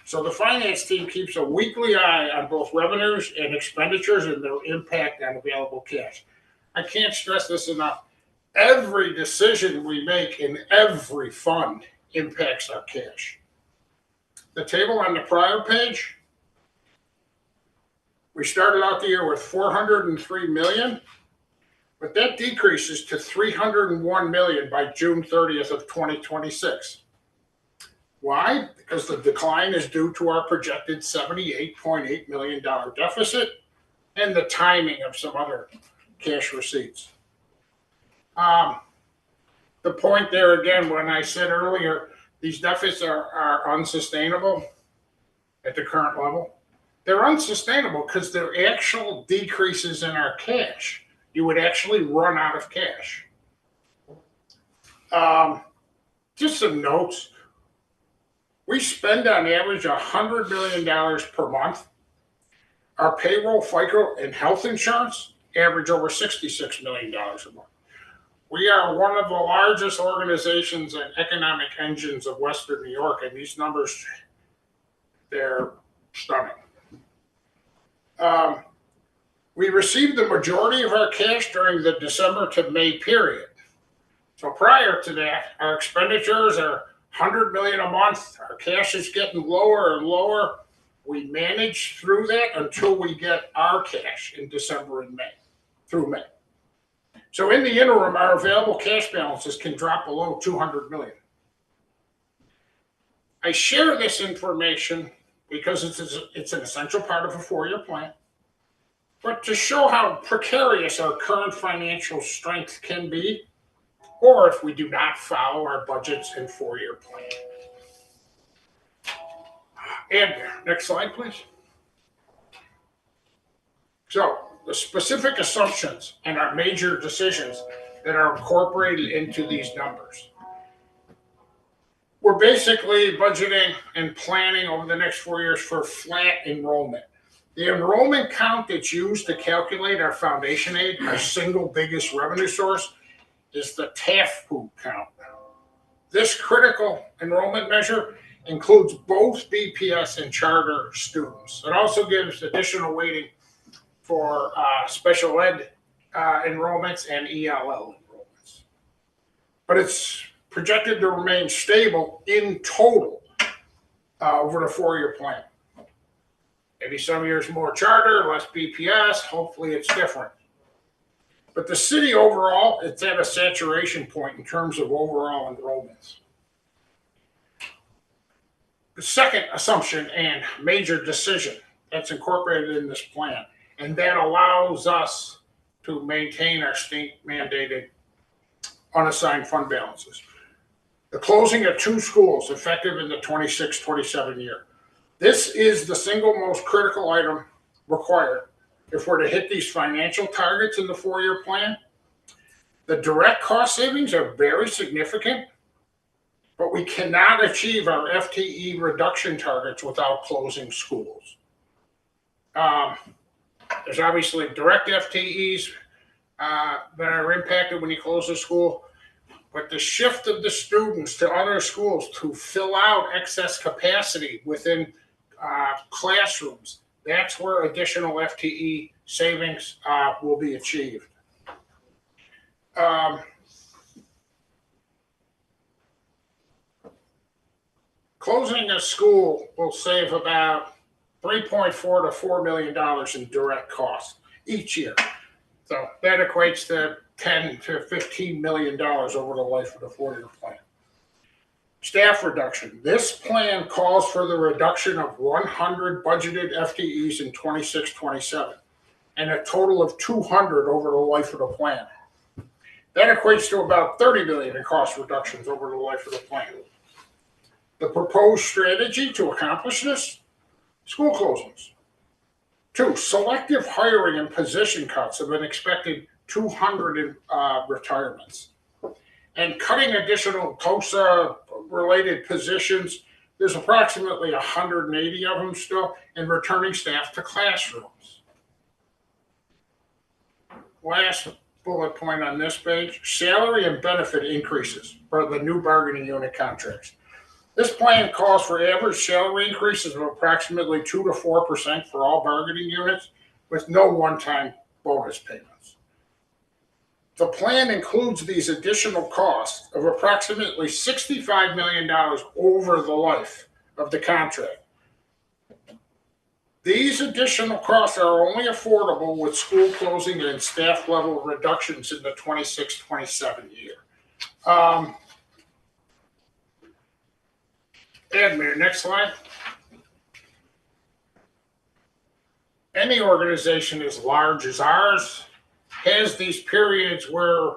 So the finance team keeps a weekly eye on both revenues and expenditures and their impact on available cash. I can't stress this enough. Every decision we make in every fund impacts our cash. The table on the prior page, we started out the year with $403 million, but that decreases to $301 million by June 30th of 2026. Why? Because the decline is due to our projected $78.8 million deficit and the timing of some other cash receipts. The point there again, when I said earlier, these deficits are unsustainable at the current level. They're unsustainable because they're actual decreases in our cash. You would actually run out of cash. Just some notes. We spend on average $100 million per month. Our payroll, FICA, and health insurance average over $66 million a month. We are one of the largest organizations and economic engines of Western New York, and these numbers, they're stunning. We received the majority of our cash during the December to May period. So prior to that, our expenditures are $100 million a month. Our cash is getting lower and lower. We manage through that until we get our cash in December and May, through May. So in the interim, our available cash balances can drop below $200 million. I share this information because it's an essential part of a four-year plan, but to show how precarious our current financial strength can be, or if we do not follow our budgets and four-year plan. And next slide, please. So the specific assumptions and our major decisions that are incorporated into these numbers. We're basically budgeting and planning over the next 4 years for flat enrollment. The enrollment count that's used to calculate our foundation aid, our single biggest revenue source, is the TAFPU count. This critical enrollment measure includes both BPS and charter students. It also gives additional weighting for special ed enrollments and ELL enrollments. But it's projected to remain stable in total over the four-year plan. Maybe some years more charter, less BPS, hopefully it's different. But the city overall, it's at a saturation point in terms of overall enrollments. The second assumption and major decision that's incorporated in this plan, and that allows us to maintain our state mandated unassigned fund balances. The closing of 2 schools effective in the 26-27 year. This is the single most critical item required if we're to hit these financial targets in the 4-year plan. The direct cost savings are very significant, but we cannot achieve our FTE reduction targets without closing schools. There's obviously direct FTEs that are impacted when you close a school, but the shift of the students to other schools to fill out excess capacity within classrooms, that's where additional FTE savings will be achieved. Closing a school will save about $3.4 to $4 million in direct costs each year. So that equates to $10 to $15 million over the life of the 4-year plan. Staff reduction. This plan calls for the reduction of 100 budgeted FTEs in 26-27 and a total of 200 over the life of the plan. That equates to about $30 million in cost reductions over the life of the plan. The proposed strategy to accomplish this: school closings. 2, selective hiring and position cuts of an expected 200 retirements. And cutting additional TOSA-related positions, there's approximately 180 of them still, and returning staff to classrooms. Last bullet point on this page, salary and benefit increases for the new bargaining unit contracts. This plan calls for average salary increases of approximately 2 to 4% for all bargaining units, with no one-time bonus payments. The plan includes these additional costs of approximately $65 million over the life of the contract. These additional costs are only affordable with school closing and staff level reductions in the 26-27 year. Admir, next slide. Any organization as large as ours has these periods where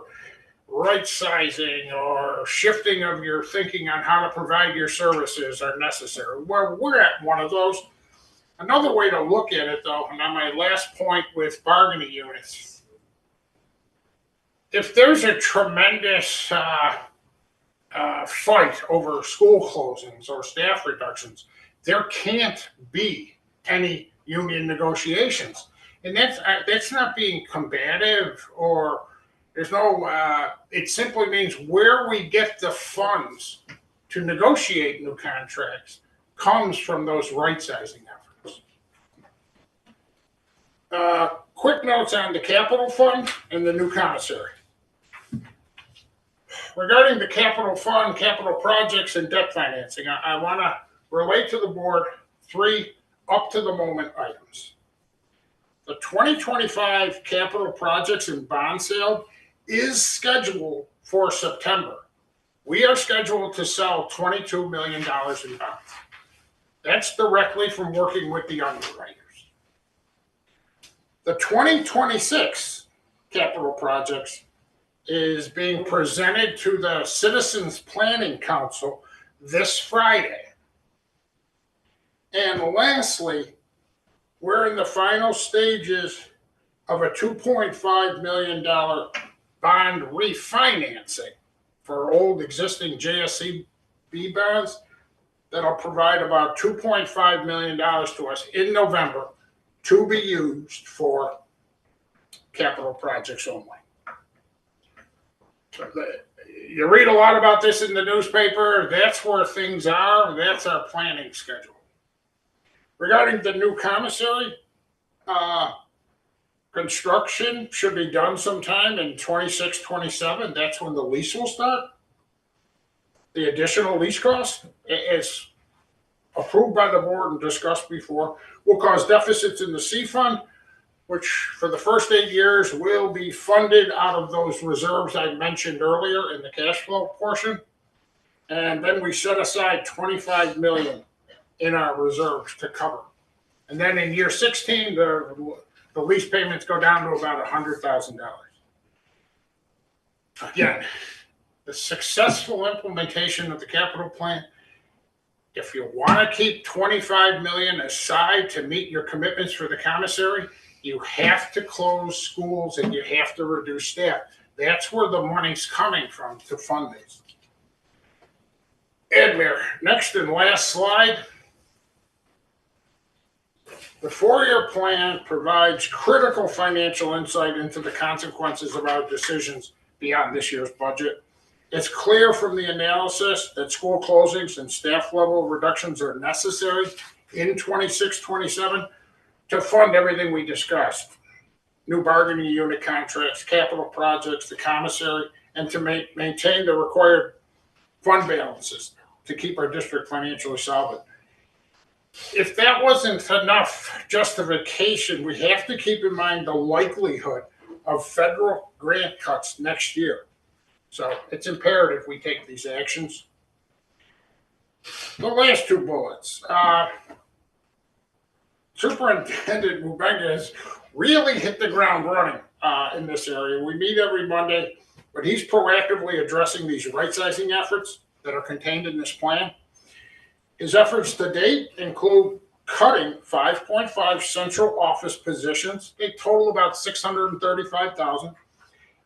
right sizing or shifting of your thinking on how to provide your services are necessary. Well, we're at one of those. Another way to look at it, though, and on my last point with bargaining units, if there's a tremendous fight over school closings or staff reductions, there can't be any union negotiations. And that's not being combative, or there's no, it simply means where we get the funds to negotiate new contracts comes from those right-sizing efforts. Quick notes on the capital fund and the new commissary. Regarding the capital fund, capital projects, and debt financing, I want to relate to the board 3 up-to-the-moment items. The 2025 capital projects and bond sale is scheduled for September. We are scheduled to sell $22 million in bonds. That's directly from working with the underwriters. The 2026 capital projects is being presented to the Citizens Planning Council this Friday. And lastly, we're in the final stages of a $2.5 million bond refinancing for old existing JSCB bonds that'll provide about $2.5 million to us in November to be used for capital projects only. You read a lot about this in the newspaper. That's where things are. That's our planning schedule. Regarding the new commissary, construction should be done sometime in 26-27. That's when the lease will start. The additional lease cost, as approved by the board and discussed before, will cause deficits in the C fund, which for the first 8 years will be funded out of those reserves I mentioned earlier in the cash flow portion. And then we set aside $25 million in our reserves to cover. And then in year 16, the lease payments go down to about $100,000. Again, the successful implementation of the capital plan, if you want to keep $25 million aside to meet your commitments for the commissary, you have to close schools and you have to reduce staff. That's where the money's coming from to fund these. Admir, next and last slide. The four-year plan provides critical financial insight into the consequences of our decisions beyond this year's budget. It's clear from the analysis that school closings and staff level reductions are necessary in 26-27 to fund everything we discussed. New bargaining unit contracts, capital projects, the commissary, and to maintain the required fund balances to keep our district financially solvent. If that wasn't enough justification, we have to keep in mind the likelihood of federal grant cuts next year. So it's imperative we take these actions. The last two bullets. Superintendent Mubenga has really hit the ground running in this area. We meet every Monday, but he's proactively addressing these right-sizing efforts that are contained in this plan. His efforts to date include cutting 5.5 central office positions. They total about 635,000.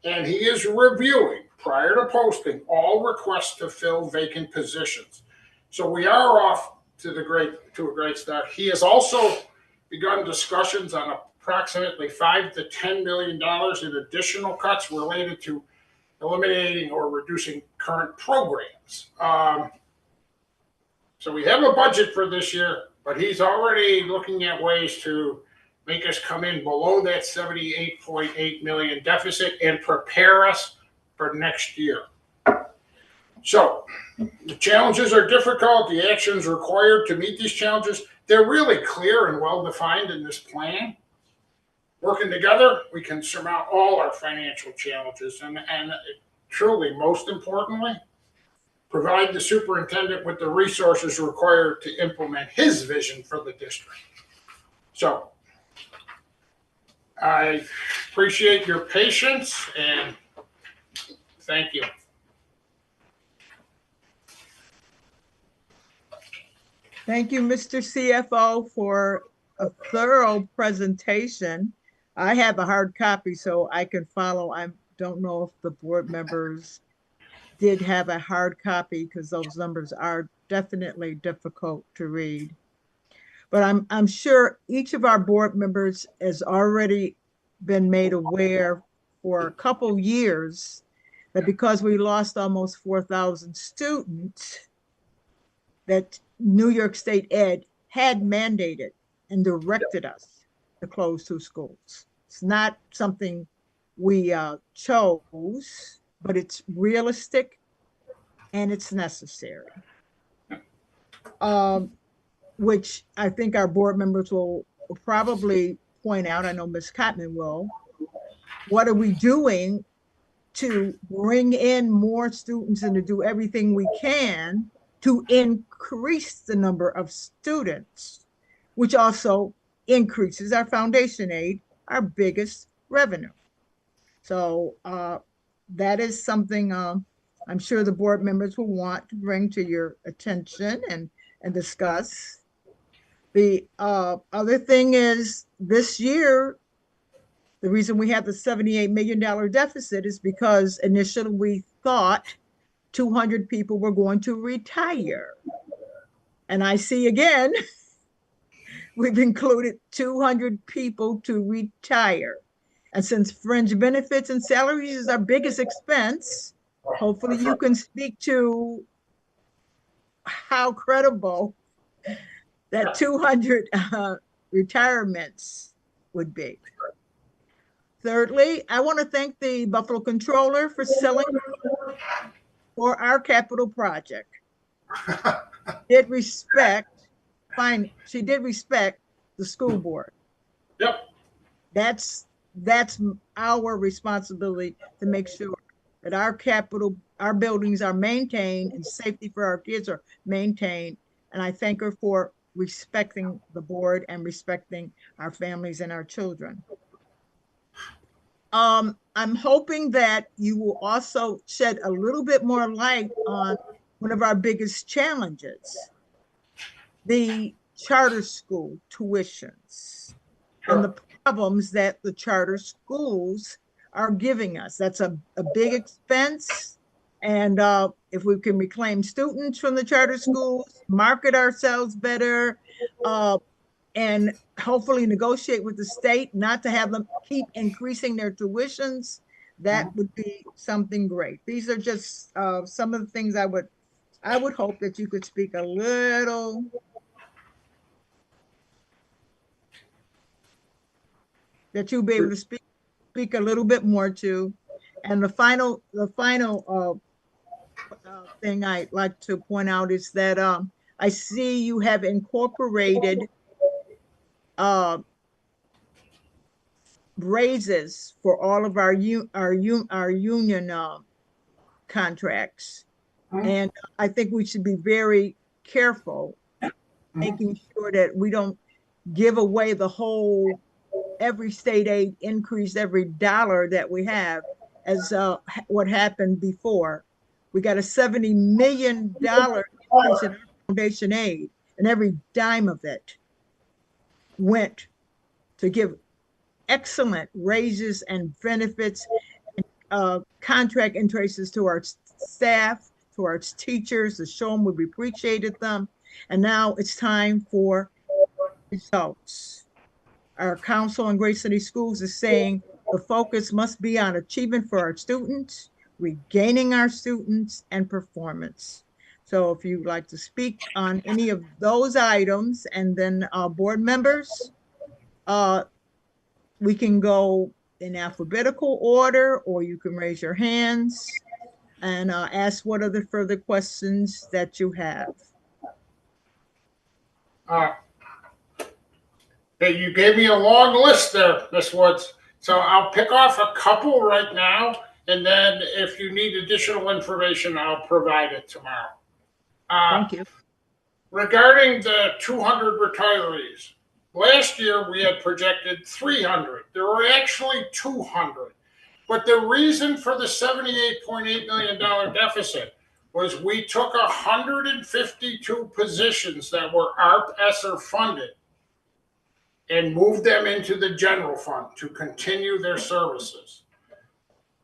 And he is reviewing, prior to posting, all requests to fill vacant positions. So we are off to a great start. He has also begun discussions on approximately $5 to $10 million in additional cuts related to eliminating or reducing current programs. So we have a budget for this year, but he's already looking at ways to make us come in below that $78.8 million deficit and prepare us for next year. So the challenges are difficult. The actions required to meet these challenges, they're really clear and well-defined in this plan. Working together, we can surmount all our financial challenges and truly, most importantly, provide the superintendent with the resources required to implement his vision for the district. So I appreciate your patience and thank you. Thank you, Mr. CFO, for a thorough presentation. I have a hard copy so I can follow. I don't know if the board members did have a hard copy because those numbers are definitely difficult to read. But I'm sure each of our board members has already been made aware for a couple years that because we lost almost 4,000 students, that New York State Ed had mandated and directed us to close 2 schools. It's not something we chose, but it's realistic and it's necessary. Which I think our board members will probably point out, I know Ms. Cotman will, what are we doing to bring in more students and to do everything we can to increase the number of students, which also increases our foundation aid, our biggest revenue. So that is something I'm sure the board members will want to bring to your attention and discuss. The other thing is this year, the reason we have the $78 million deficit is because initially we thought 200 people were going to retire. And I see again, we've included 200 people to retire. And since fringe benefits and salaries is our biggest expense, hopefully you can speak to how credible that 200 retirements would be. Thirdly, I want to thank the Buffalo Controller for selling for our capital project. She did respect the school board. Yep. That's our responsibility to make sure that our buildings are maintained and safety for our kids are maintained. And I thank her for respecting the board and respecting our families and our children. I'm hoping that you will also shed a little bit more light on one of our biggest challenges, the charter school tuitions and the problems that the charter schools are giving us. That's a big expense. And if we can reclaim students from the charter schools, market ourselves better, and hopefully negotiate with the state not to have them keep increasing their tuitions, that would be something great. These are just some of the things I would hope that you could speak a little. That you'll be able to speak a little bit more to. And the final thing I'd like to point out is that I see you have incorporated raises for all of our union contracts. And I think we should be very careful making sure that we don't give away the whole, every state aid increase, every dollar that we have, as what happened before. We got a $70 million increase in our foundation aid, and every dime of it went to give excellent raises and benefits, contract increases to our staff, to our teachers, to show them we appreciated them. And now it's time for results. Our council on Great City Schools is saying the focus must be on achievement for our students, regaining our students, and performance. So if you'd like to speak on any of those items, and then board members, we can go in alphabetical order, or you can raise your hands and ask what are the further questions that you have. You gave me a long list there, Ms. Woods. So I'll pick off a couple right now, and then if you need additional information, I'll provide it tomorrow. Thank you. Regarding the 200 retirees, last year we had projected 300. There were actually 200. But the reason for the $78.8 million deficit was we took 152 positions that were ARP-ESSER funded and moved them into the general fund to continue their services.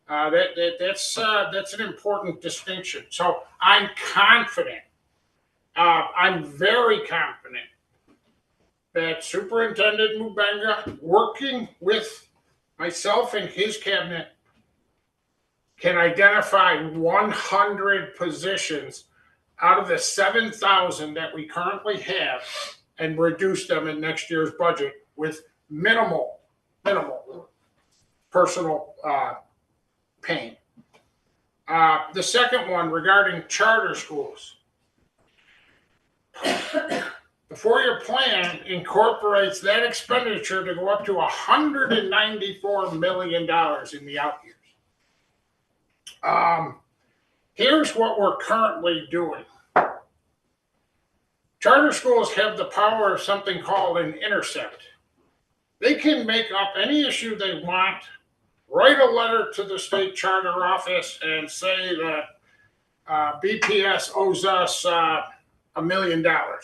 That's an important distinction. So I'm confident, I'm very confident that Superintendent Mubenga, working with myself and his cabinet, can identify 100 positions out of the 7,000 that we currently have and reduce them in next year's budget with minimal personal pain. The second one regarding charter schools. The four-year plan incorporates that expenditure to go up to $194 million in the out years. Here's what we're currently doing. Charter schools have the power of something called an intercept. They can make up any issue they want, write a letter to the state charter office and say that BPS owes us $1 million. The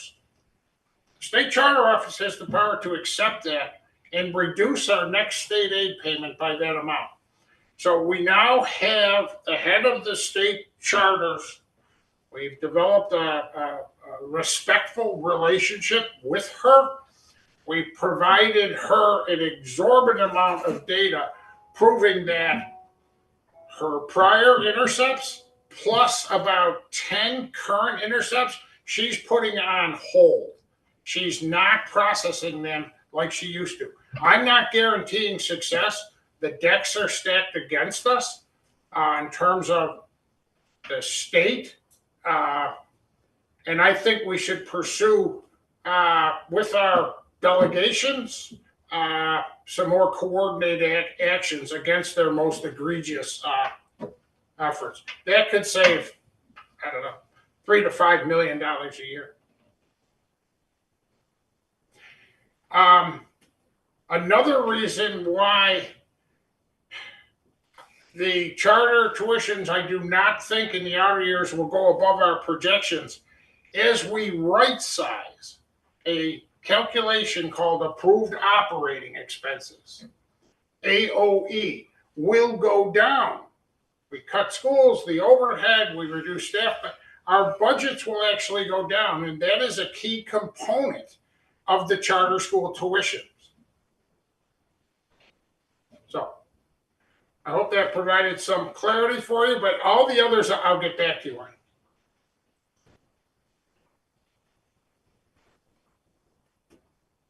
state charter office has the power to accept that and reduce our next state aid payment by that amount. So we now have the head of the state charters. We've developed a respectful relationship with her. We provided her an exorbitant amount of data proving that her prior intercepts plus about 10 current intercepts, she's putting on hold. She's not processing them like she used to. I'm not guaranteeing success. The decks are stacked against us in terms of the state. And I think we should pursue with our delegations some more coordinated actions against their most egregious efforts. That could save, I don't know, $3 to $5 million a year. Another reason why the charter tuitions, I do not think in the outer years will go above our projections, is we right size a calculation called approved operating expenses, AOE. will go down. We cut schools, the overhead, we reduce staff, but our budgets will actually go down, and that is a key component of the charter school tuitions. So I hope that provided some clarity for you, but all the others I'll get back to you on.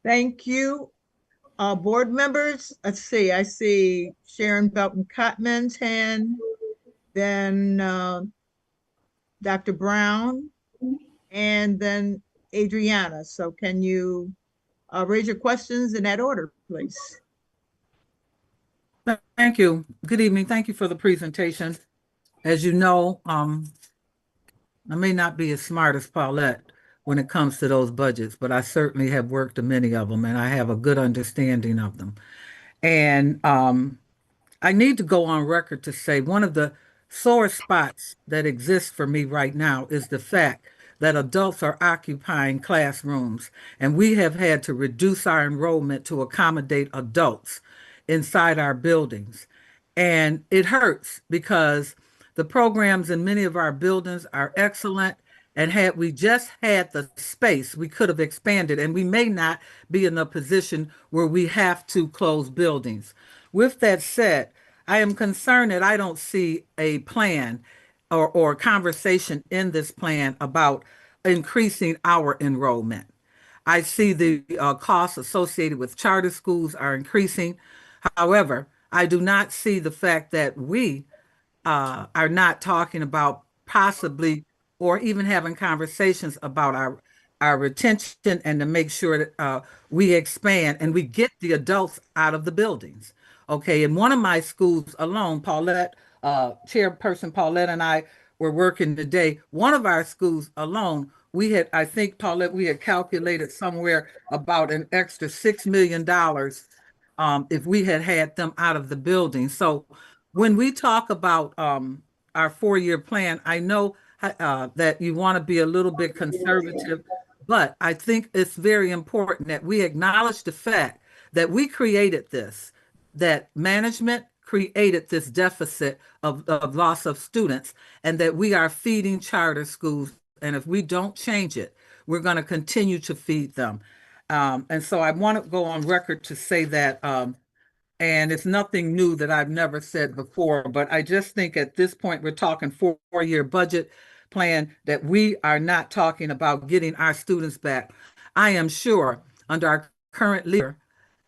Thank you. Board members, let's see, I see Sharon Belton Cotman's hand, then Dr. Brown, and then Adriana. So can you raise your questions in that order, please? Thank you. Good evening. Thank you for the presentation. As you know, I may not be as smart as Paulette when it comes to those budgets, but I certainly have worked on many of them and I have a good understanding of them. And I need to go on record to say one of the sore spots that exists for me right now is the fact that adults are occupying classrooms, and we have had to reduce our enrollment to accommodate adults inside our buildings. And it hurts because the programs in many of our buildings are excellent. And had we just had the space, we could have expanded, and we may not be in a position where we have to close buildings. With that said, I am concerned that I don't see a plan or conversation in this plan about increasing our enrollment. I see the costs associated with charter schools are increasing. However, I do not see the fact that we are not talking about possibly or even having conversations about our retention and to make sure that we expand and we get the adults out of the buildings. Okay, in one of my schools alone, Paulette, Chairperson Paulette and I were working today. One of our schools alone, we had, I think, Paulette, we had calculated somewhere about an extra $6 million if we had had them out of the building. So when we talk about our 4-year plan, I know that you want to be a little bit conservative, but I think it's very important that we acknowledge the fact that we created this, that management created this deficit of loss of students, and that we are feeding charter schools. And if we don't change it, we're going to continue to feed them. And so I want to go on record to say that, and it's nothing new that I've never said before, but I just think at this point, we're talking 4-year budget plan, that we are not talking about getting our students back. I am sure under our current leader,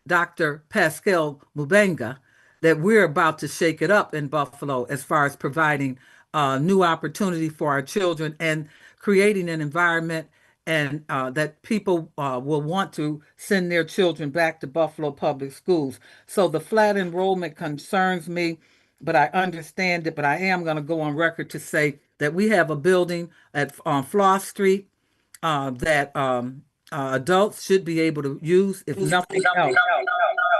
Dr. Pascal Mubenga, that we're about to shake it up in Buffalo as far as providing new opportunity for our children and creating an environment and that people will want to send their children back to Buffalo Public Schools. So the flat enrollment concerns me, but I understand it. But I am going to go on record to say that we have a building on Floss Street that adults should be able to use, if nothing else,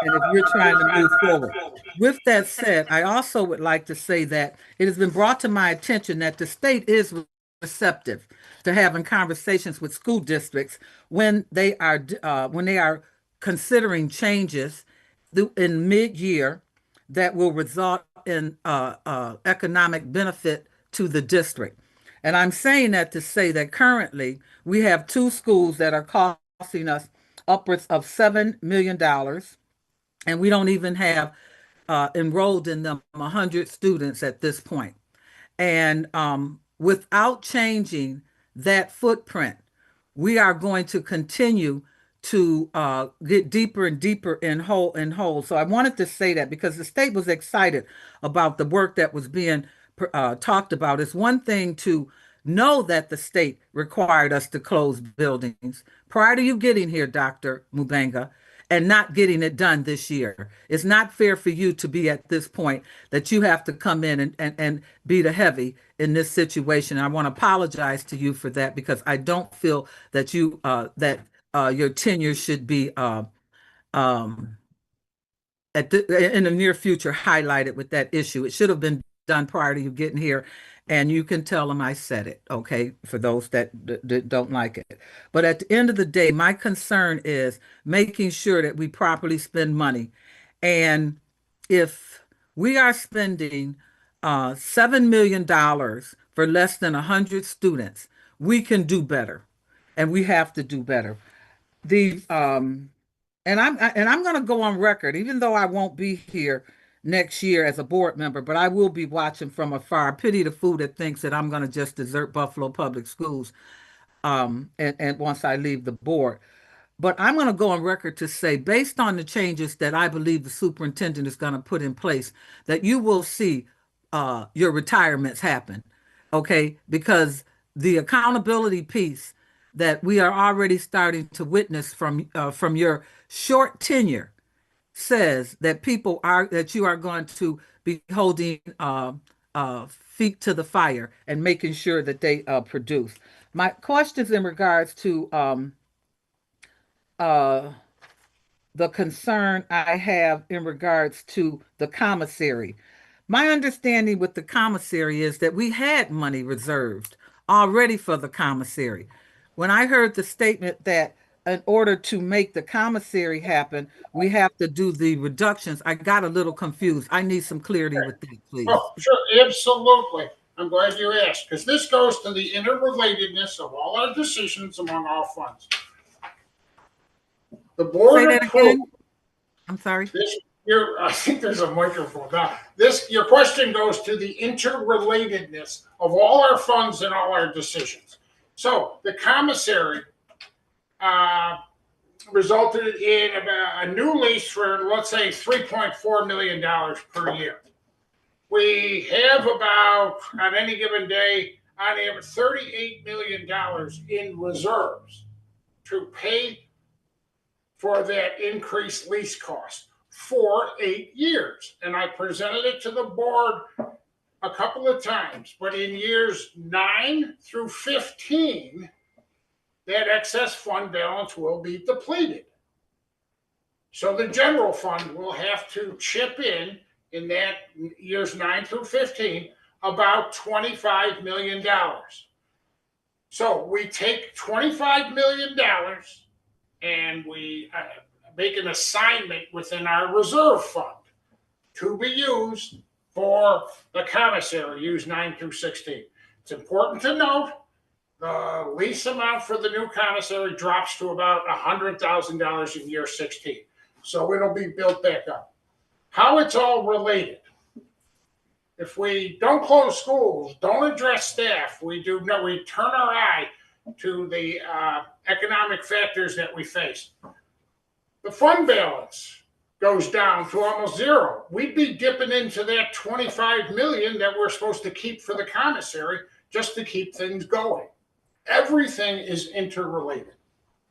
and if you're trying to move forward. With that said, I also would like to say that it has been brought to my attention that the state is receptive to having conversations with school districts when they are considering changes in mid-year that will result in economic benefit to the district. And I'm saying that to say that currently we have 2 schools that are costing us upwards of $7 million, and we don't even have enrolled in them 100 students at this point. And without changing that footprint, we are going to continue to get deeper and deeper in hole. So I wanted to say that because the state was excited about the work that was being talked about. It's one thing to know that the state required us to close buildings prior to you getting here, Dr. Mubenga, and not getting it done this year. It's not fair for you to be at this point that you have to come in and be the heavy in this situation. I want to apologize to you for that because I don't feel that you your tenure should be in the near future highlighted with that issue. It should have been done prior to you getting here. And you can tell them I said it, okay, for those that don't like it. But at the end of the day, my concern is making sure that we properly spend money. And if We are spending $7 million for less than 100 students. We can do better, and we have to do better. And I'm going to go on record, even though I won't be here next year as a board member, but I will be watching from afar. Pity the fool that thinks that I'm going to just desert Buffalo Public Schools and once I leave the board. But I'm going to go on record to say, based on the changes that I believe the superintendent is going to put in place, that you will see your retirements happen, okay? Because the accountability piece that we are already starting to witness from your short tenure says that you are going to be holding feet to the fire and making sure that they produce. My questions in regards to the concern I have in regards to the commissary. My understanding with the commissary is that we had money reserved already for the commissary. When I heard the statement that in order to make the commissary happen, we have to do the reductions, I got a little confused. I need some clarity with that, please. Oh, sure, absolutely. I'm glad you asked, because this goes to the interrelatedness of all our decisions among all funds. The board Say that again. I'm sorry. I think there's a microphone now. Your question goes to the interrelatedness of all our funds and all our decisions. So the commissary resulted in a new lease for, let's say, $3.4 million per year. We have about, on any given day, on average, $38 million in reserves to pay for that increased lease cost for 8 years. And I presented it to the board a couple of times, but in years 9 through 15, that excess fund balance will be depleted. So the general fund will have to chip in that years 9 through 15, about $25 million. So we take $25 million and we make an assignment within our reserve fund to be used for the commissary, use 9 through 16. It's important to note the lease amount for the new commissary drops to about $100,000 in year 16. So it'll be built back up. How it's all related. If we don't close schools, don't address staff, we turn our eye to the economic factors that we face. The fund balance goes down to almost zero. We'd be dipping into that $25 million that we're supposed to keep for the commissary just to keep things going. Everything is interrelated.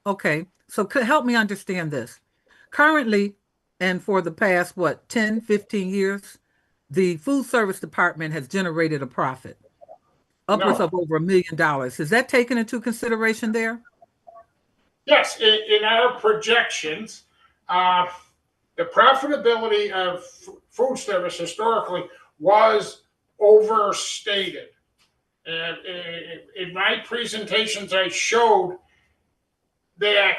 Okay, so help me understand this. Currently, and for the past, 10, 15 years, the food service department has generated a profit, upwards of over $1 million. Is that taken into consideration there? Yes, in our projections, the profitability of food service historically was overstated. And in my presentations, I showed that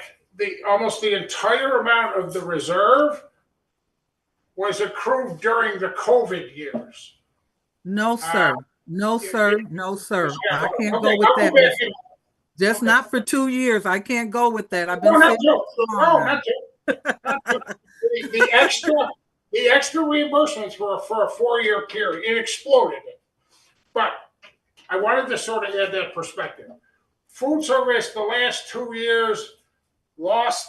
almost the entire amount of the reserve was accrued during the COVID years. No, sir. No, sir. No, sir. I can't go with that. Just not for 2 years. I can't go with that. I've been saying not the extra reimbursements were for a 4-year period. It exploded it. But I wanted to sort of add that perspective. Food service the last 2 years lost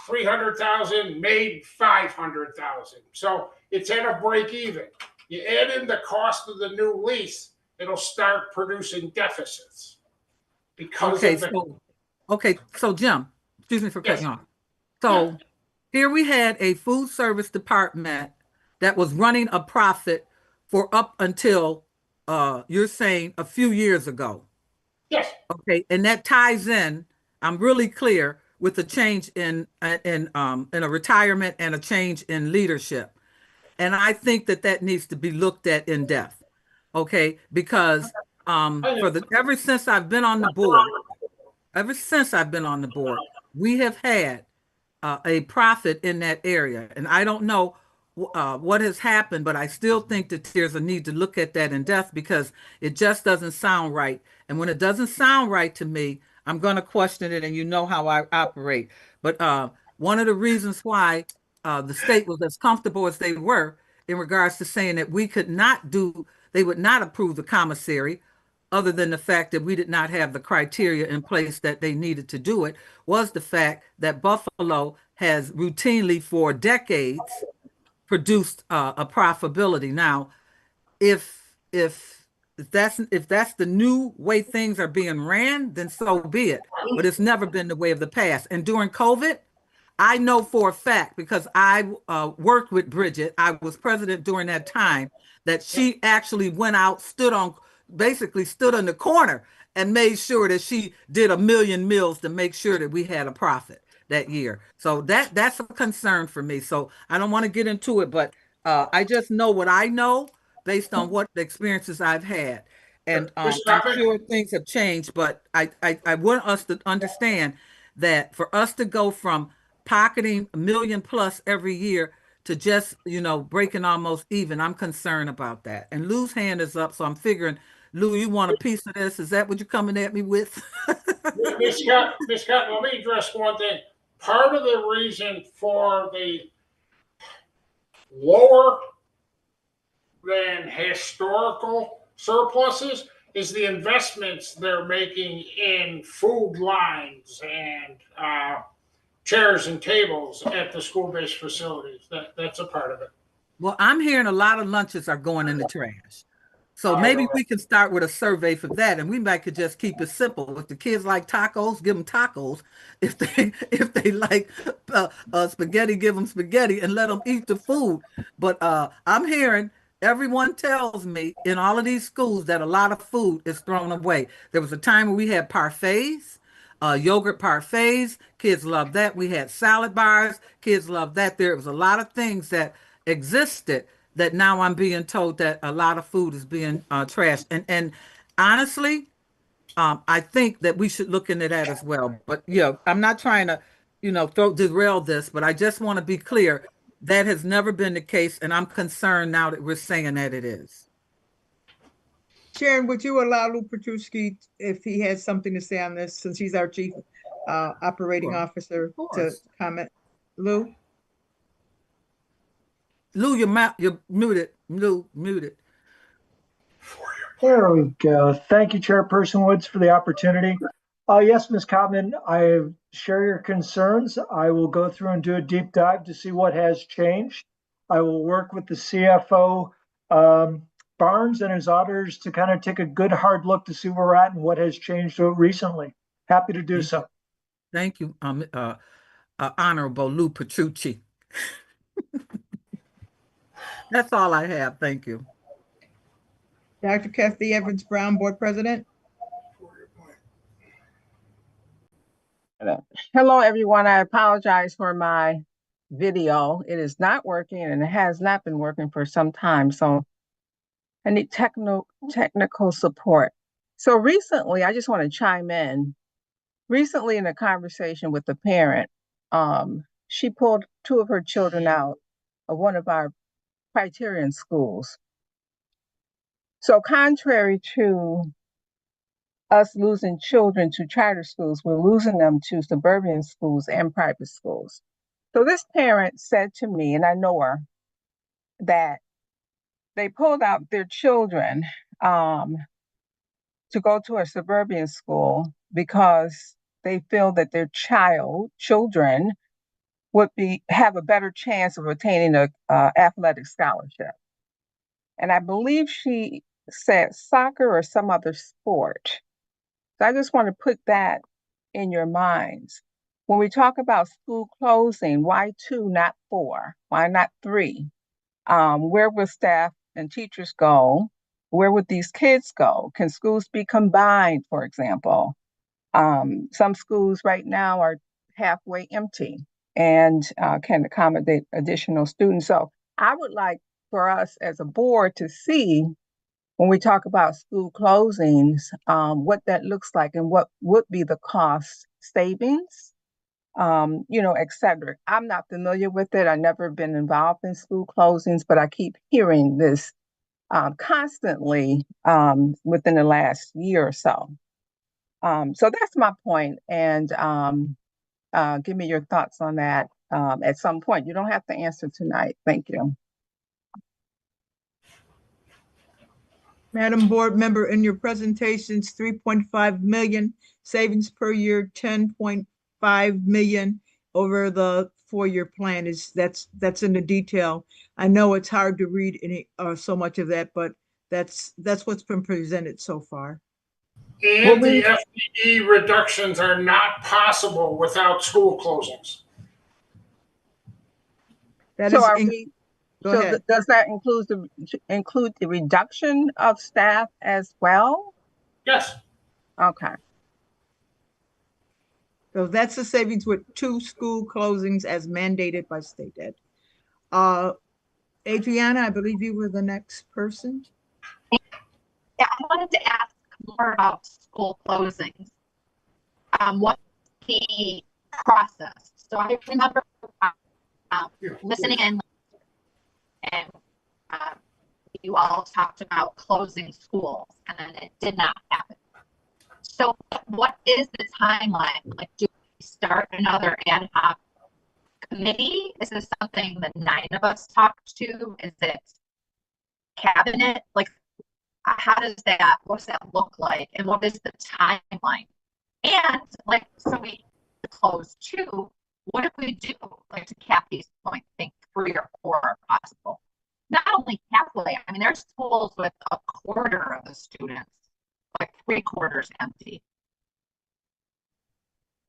$300,000, made $500,000. So it's at a break even. You add in the cost of the new lease, it'll start producing deficits. So Jim, excuse me for cutting off. So here we had a food service department that was running a profit for up until you're saying a few years ago. Yes. Okay, and that ties in, I'm really clear, with a change in a retirement and a change in leadership. And I think that needs to be looked at in depth. Okay, because ever since I've been on the board, we have had a profit in that area. And I don't know what has happened, but I still think that there's a need to look at that in depth because it just doesn't sound right. And when it doesn't sound right to me, I'm going to question it, and you know how I operate. But one of the reasons why the state was as comfortable as they were in regards to saying that we could not do, they would not approve the commissary, other than the fact that we did not have the criteria in place that they needed to do it, was the fact that Buffalo has routinely for decades produced a profitability. Now, if that's the new way things are being ran, then so be it. But it's never been the way of the past. And during COVID, I know for a fact because I worked with Bridget. I was president during that time that she actually went out, basically stood on the corner and made sure that she did 1 million meals to make sure that we had a profit that year. So that's a concern for me. So I don't want to get into it, but I just know what I know based on what the experiences I've had. And I'm sure things have changed, but I want us to understand that for us to go from pocketing 1 million plus every year to just, breaking almost even, I'm concerned about that. And Lou's hand is up, so I'm figuring, Lou, you want a piece of this? Is that what you're coming at me with? Ms. Scott, let me address one thing. Part of the reason for the lower than historical surpluses is the investments they're making in food lines and chairs and tables at the school-based facilities. That's a part of it. Well, I'm hearing a lot of lunches are going in the trash. So maybe we can start with a survey for that, and we might could just keep it simple. If the kids like tacos, give them tacos. If they like spaghetti, give them spaghetti, and let them eat the food. But I'm hearing everyone tells me in all of these schools that a lot of food is thrown away. There was a time when we had parfaits, yogurt parfaits. Kids loved that. We had salad bars. Kids loved that. There was a lot of things that existed that now I'm being told that a lot of food is being trashed. And honestly, I think that we should look into that as well. But I'm not trying to, derail this, but I just want to be clear. That has never been the case, and I'm concerned now that we're saying that it is. Sharon, would you allow Lou Petruski, if he has something to say on this, since he's our chief operating officer, to comment? Lou? Lou, you're muted. Lou, muted. There we go. Thank you, Chairperson Woods, for the opportunity. Yes, Ms. Cotman, I share your concerns. I will go through and do a deep dive to see what has changed. I will work with the CFO, Barnes, and his auditors to kind of take a good hard look to see where we're at and what has changed recently. Happy to do so. Thank you, Honorable Lou Petrucci. That's all I have. Thank you. Dr. Kathy Evans Brown, Board President. Hello, everyone. I apologize for my video. It is not working, and it has not been working for some time. So I need technical support. So recently, I just want to chime in. Recently, in a conversation with a parent, she pulled 2 of her children out of one of our Criterion schools. So contrary to us losing children to charter schools, we're losing them to suburban schools and private schools. So this parent said to me, and I know her, that they pulled out their children to go to a suburban school because they feel that their children would have a better chance of attaining a athletic scholarship. And I believe she said soccer or some other sport. So I just want to put that in your minds. When we talk about school closing, why 2, not 4? Why not 3? Where will staff and teachers go? Where would these kids go? Can schools be combined, for example? Some schools right now are halfway empty and can accommodate additional students. So I would like for us as a board to see, when we talk about school closings, what that looks like and what would be the cost savings et cetera. I'm not familiar with it. I've never been involved in school closings, but I keep hearing this constantly within the last year or so. So that's my point. And give me your thoughts on that at some point. You don't have to answer tonight. Thank you. Madam Board Member, in your presentations, 3.5 million savings per year, 10.5 million over the 4-year plan that's in the detail. I know it's hard to read any so much of that, but that's what's been presented so far. And the FTE reductions are not possible without school closings. That So is are in- we? Go So ahead. does that include the reduction of staff as well? Yes. Okay. So that's the savings with 2 school closings as mandated by state ed. Adriana, I believe you were the next person. Yeah, I wanted to ask more about school closings. What's the process? So I remember listening in, and you all talked about closing schools, and then it did not happen. So what is the timeline? Like, do we start another ad hoc committee? Is this something that 9 of us talked to? Is it cabinet? Like, what does that look like? And what is the timeline? And like, so we close 2, what if we do, like to Kathy's point, think 3 or 4 are possible? Not only halfway, I mean, there's schools with a quarter of the students, like 3/4 empty.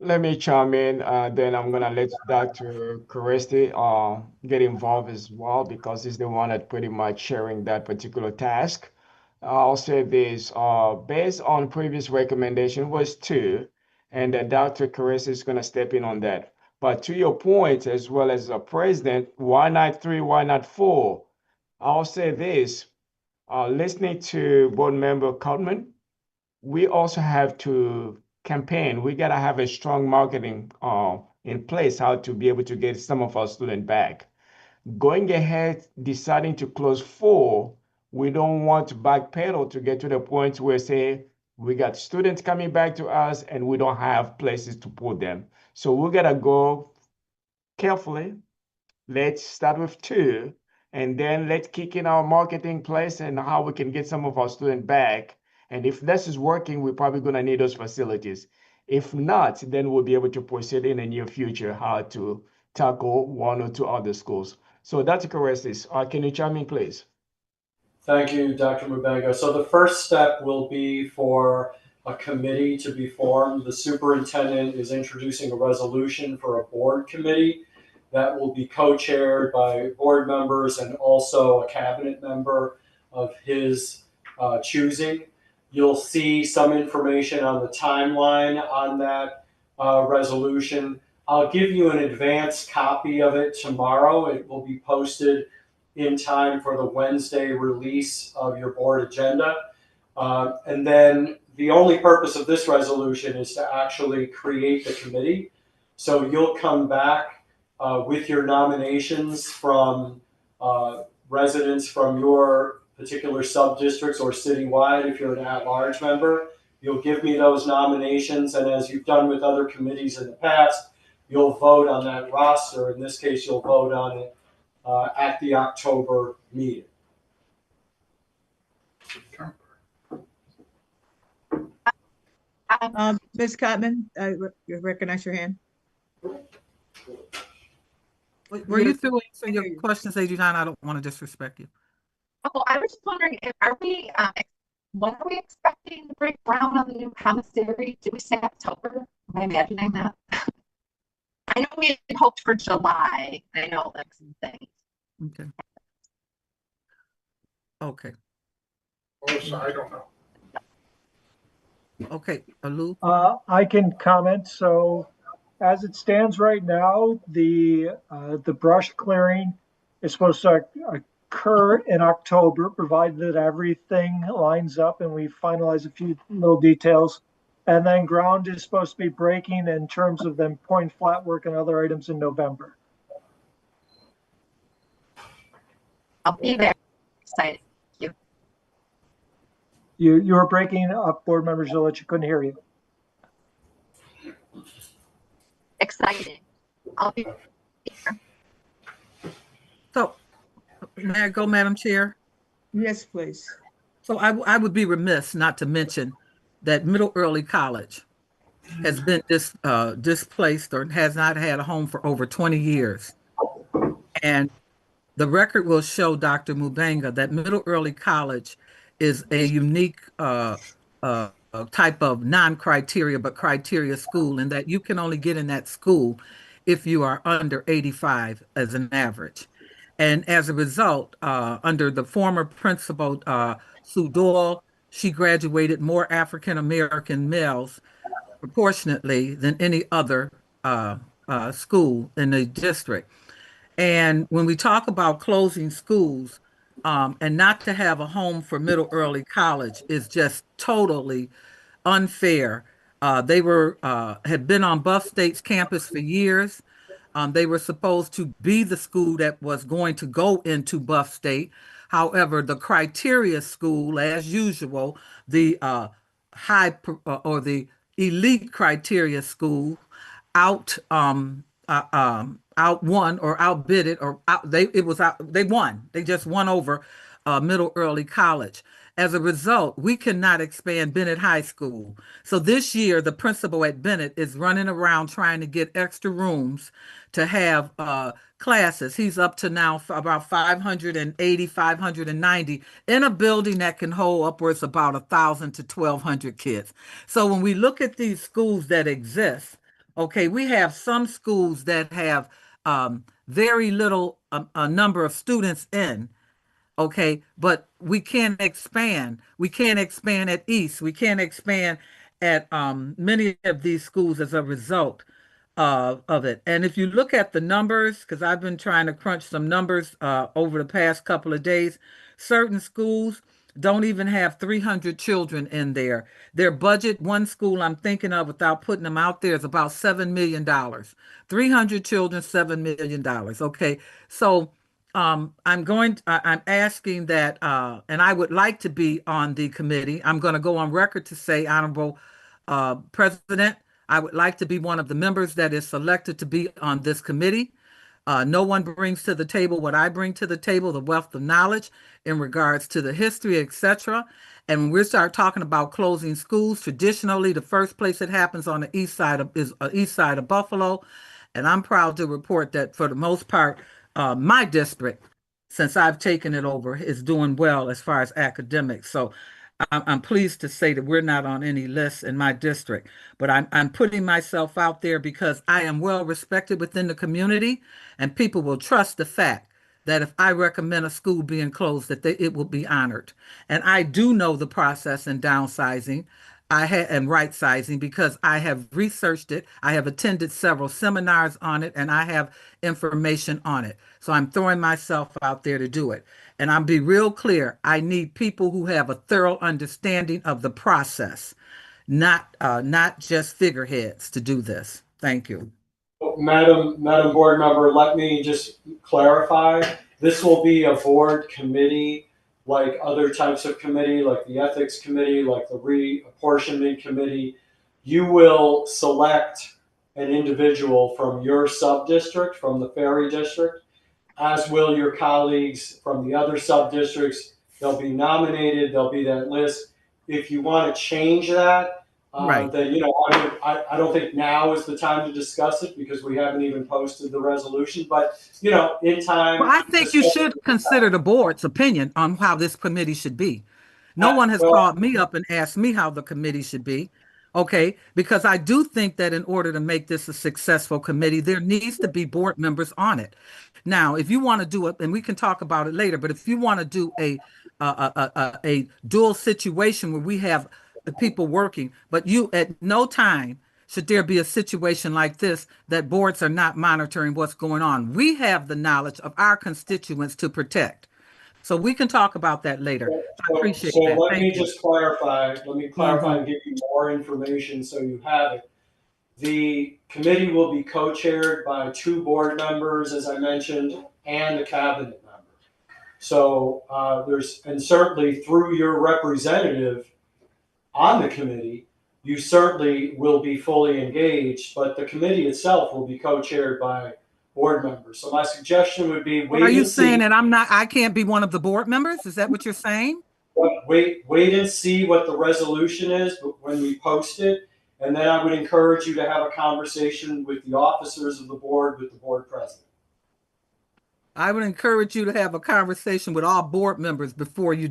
Let me chime in, then I'm gonna let Dr. Caresti get involved as well because he's the one that pretty much sharing that particular task. I'll say this, based on previous recommendation was 2, and then Dr. Caresti is gonna step in on that. But to your point, as well as a president, why not 3, why not 4? I'll say this, listening to Board Member Cutman, we also have to campaign. We gotta have a strong marketing in place, how to be able to get some of our students back. Going ahead, deciding to close 4, we don't want to backpedal to get to the point where say we got students coming back to us and we don't have places to put them. So we gotta go carefully. Let's start with 2, and then let's kick in our marketing place and how we can get some of our students back. And if this is working, we're probably gonna need those facilities. If not, then we'll be able to proceed in the near future how to tackle 1 or 2 other schools. So Dr. Carestis, can you chime in, please? Thank you, Dr. Mubenga. So the first step will be for a committee to be formed. The superintendent is introducing a resolution for a board committee that will be co-chaired by board members and also a cabinet member of his choosing. You'll see some information on the timeline on that resolution. I'll give you an advanced copy of it tomorrow. It will be posted in time for the Wednesday release of your board agenda. And then the only purpose of this resolution is to actually create the committee. So you'll come back with your nominations from residents from your particular sub-districts or citywide if you're an at-large member. You'll give me those nominations, and as you've done with other committees in the past, you'll vote on that roster. In this case, you'll vote on it at the October meeting. Ms. Cotman, you recognize your hand. Were you through answering your questions, Adriana? I don't want to disrespect you. Oh, I was just wondering, when are we expecting to break ground on the new commissary? Do we say October? Am I imagining that? I know we had hoped for July. I know, like some things. Okay. Okay. Also, I don't know. Okay, Alu? I can comment. So as it stands right now, the brush clearing is supposed to occur in October, provided that everything lines up and we finalize a few little details And then ground is supposed to be breaking in terms of them pouring flat work and other items in November. I'll be there. Excited. You were breaking up, board members, so that you couldn't hear you. Excited. I'll be here. So, may I go, Madam Chair? Yes, please. So I would be remiss not to mention that Middle Early College has been displaced or has not had a home for over 20 years. And the record will show, Dr. Mubanga, that Middle Early College is a unique type of non-criteria but criteria school, in that you can only get in that school if you are under 85 as an average. And as a result, under the former principal, Sue Doyle, she graduated more African-American males proportionately than any other school in the district. And when we talk about closing schools, and not to have a home for Middle Early College is just totally unfair. They had been on Buff State's campus for years. They were supposed to be the school that was going to go into Buff State. However, the criteria school, as usual, the or the elite criteria school outwon or outbid it, or they won. They just won over Middle Early College. As a result, we cannot expand Bennett High School. So this year, the principal at Bennett is running around trying to get extra rooms to have classes. He's up to now for about 580, 590 in a building that can hold upwards about 1,000 to 1,200 kids. So when we look at these schools that exist, okay, we have some schools that have very little a number of students in, okay, but we can't expand. We can't expand at East. We can't expand at many of these schools as a result of it. And if you look at the numbers, because I've been trying to crunch some numbers over the past couple of days, certain schools don't even have 300 children in there. Their budget, one school I'm thinking of without putting them out there, is about $7 million. 300 children, $7 million. Okay, so I'm asking that, and I would like to be on the committee. I'm going to go on record to say, Honorable President, I would like to be one of the members that is selected to be on this committee. No one brings to the table what I bring to the table, the wealth of knowledge in regards to the history, etc. And when we start talking about closing schools, traditionally the first place it happens on the east side of Buffalo. And I'm proud to report that for the most part, my district, since I've taken it over, is doing well as far as academics. So I'm pleased to say that we're not on any list in my district, but I'm putting myself out there because I am well respected within the community, and people will trust the fact that if I recommend a school being closed, that it will be honored. And I do know the process in downsizing and right sizing because I have researched it. I have attended several seminars on it, and I have information on it. So I'm throwing myself out there to do it. And I'll be real clear. I need people who have a thorough understanding of the process, not just figureheads to do this. Thank you. Madam Board Member, let me just clarify. This will be a board committee like other types of committee, like the Ethics Committee, like the Reapportionment Committee. You will select an individual from your sub-district, from the Ferry District, as will your colleagues from the other sub-districts. They'll be nominated, there'll be that list. If you want to change that, Right. then, I don't think now is the time to discuss it because we haven't even posted the resolution, but, in time. Well, I think you should consider the board's opinion on how this committee should be. No one has called me up and asked me how the committee should be. Okay, because I do think that in order to make this a successful committee, there needs to be board members on it. Now, if you want to do it, and we can talk about it later, but if you want to do a dual situation where we have the people working, but you at no time should there be a situation like this that boards are not monitoring what's going on. We have the knowledge of our constituents to protect. So we can talk about that later. I appreciate So that. let me Thank you. just clarify, and give you more information so you have it. The committee will be co-chaired by 2 board members, as I mentioned, and a cabinet member. So and certainly through your representative on the committee, you certainly will be fully engaged, but the committee itself will be co-chaired by board members. So my suggestion would be wait Are you and see. saying that I can't be one of the board members? Is that what you're saying? Wait and see what the resolution is when we post it. And then I would encourage you to have a conversation with the officers of the board, with the board president. I would encourage you to have a conversation with all board members before you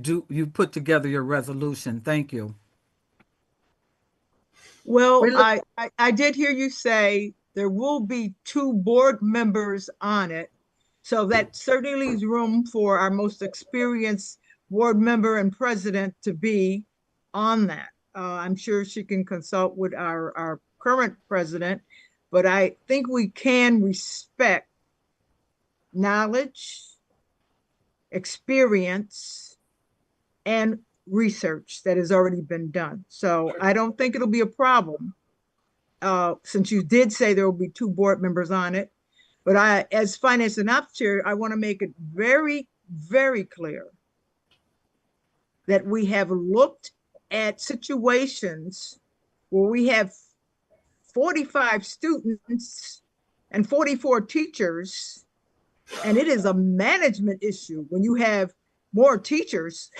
put together your resolution. Thank you. Well, I did hear you say there will be 2 board members on it. So that certainly leaves room for our most experienced board member and president to be on that. I'm sure she can consult with our current president, but I think we can respect knowledge, experience, and research that has already been done. So I don't think it'll be a problem. Since you did say there will be 2 board members on it, but as finance and ops chair, I want to make it very, very clear that we have looked at situations where we have 45 students and 44 teachers, and it is a management issue when you have more teachers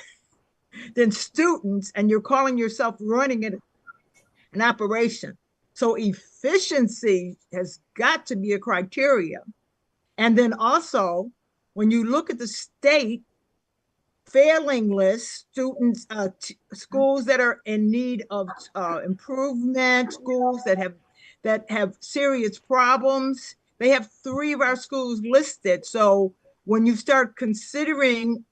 than students and you're calling yourself running an operation. So efficiency has got to be a criteria. And then also, when you look at the state failing list, students, schools that are in need of improvement, schools that have serious problems, they have 3 of our schools listed. So when you start considering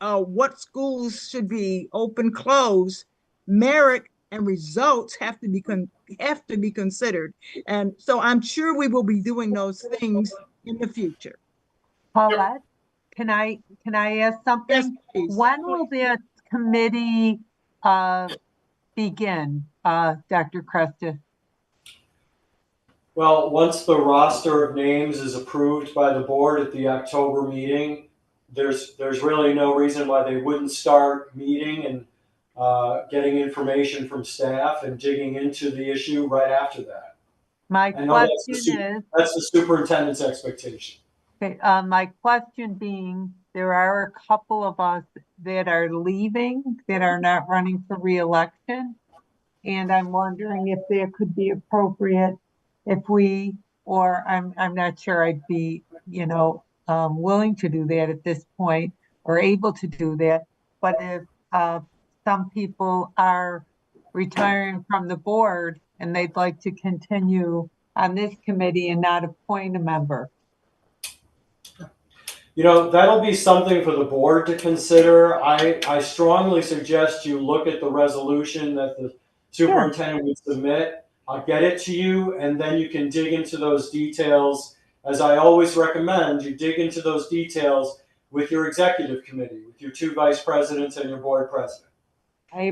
what schools should be open, closed, merit and results have to be considered. And so I'm sure we will be doing those things in the future. Paulette, can I ask something? Yes, please. When will this committee begin, Dr. Crestus? Well, once the roster of names is approved by the board at the October meeting, there's really no reason why they wouldn't start meeting and getting information from staff and digging into the issue right after that. My question is, that's the superintendent's expectation. okay, my question being, there are a couple of us that are leaving, that are not running for reelection. And I'm wondering if that could be appropriate if I'm not sure I'd be, willing to do that at this point or able to do that. But if some people are retiring from the board and they'd like to continue on this committee and not appoint a member. That'll be something for the board to consider. I strongly suggest you look at the resolution that the superintendent would submit. I'll get it to you, and then you can dig into those details. As I always recommend, you dig into those details with your executive committee, with your 2 vice presidents and your board president. I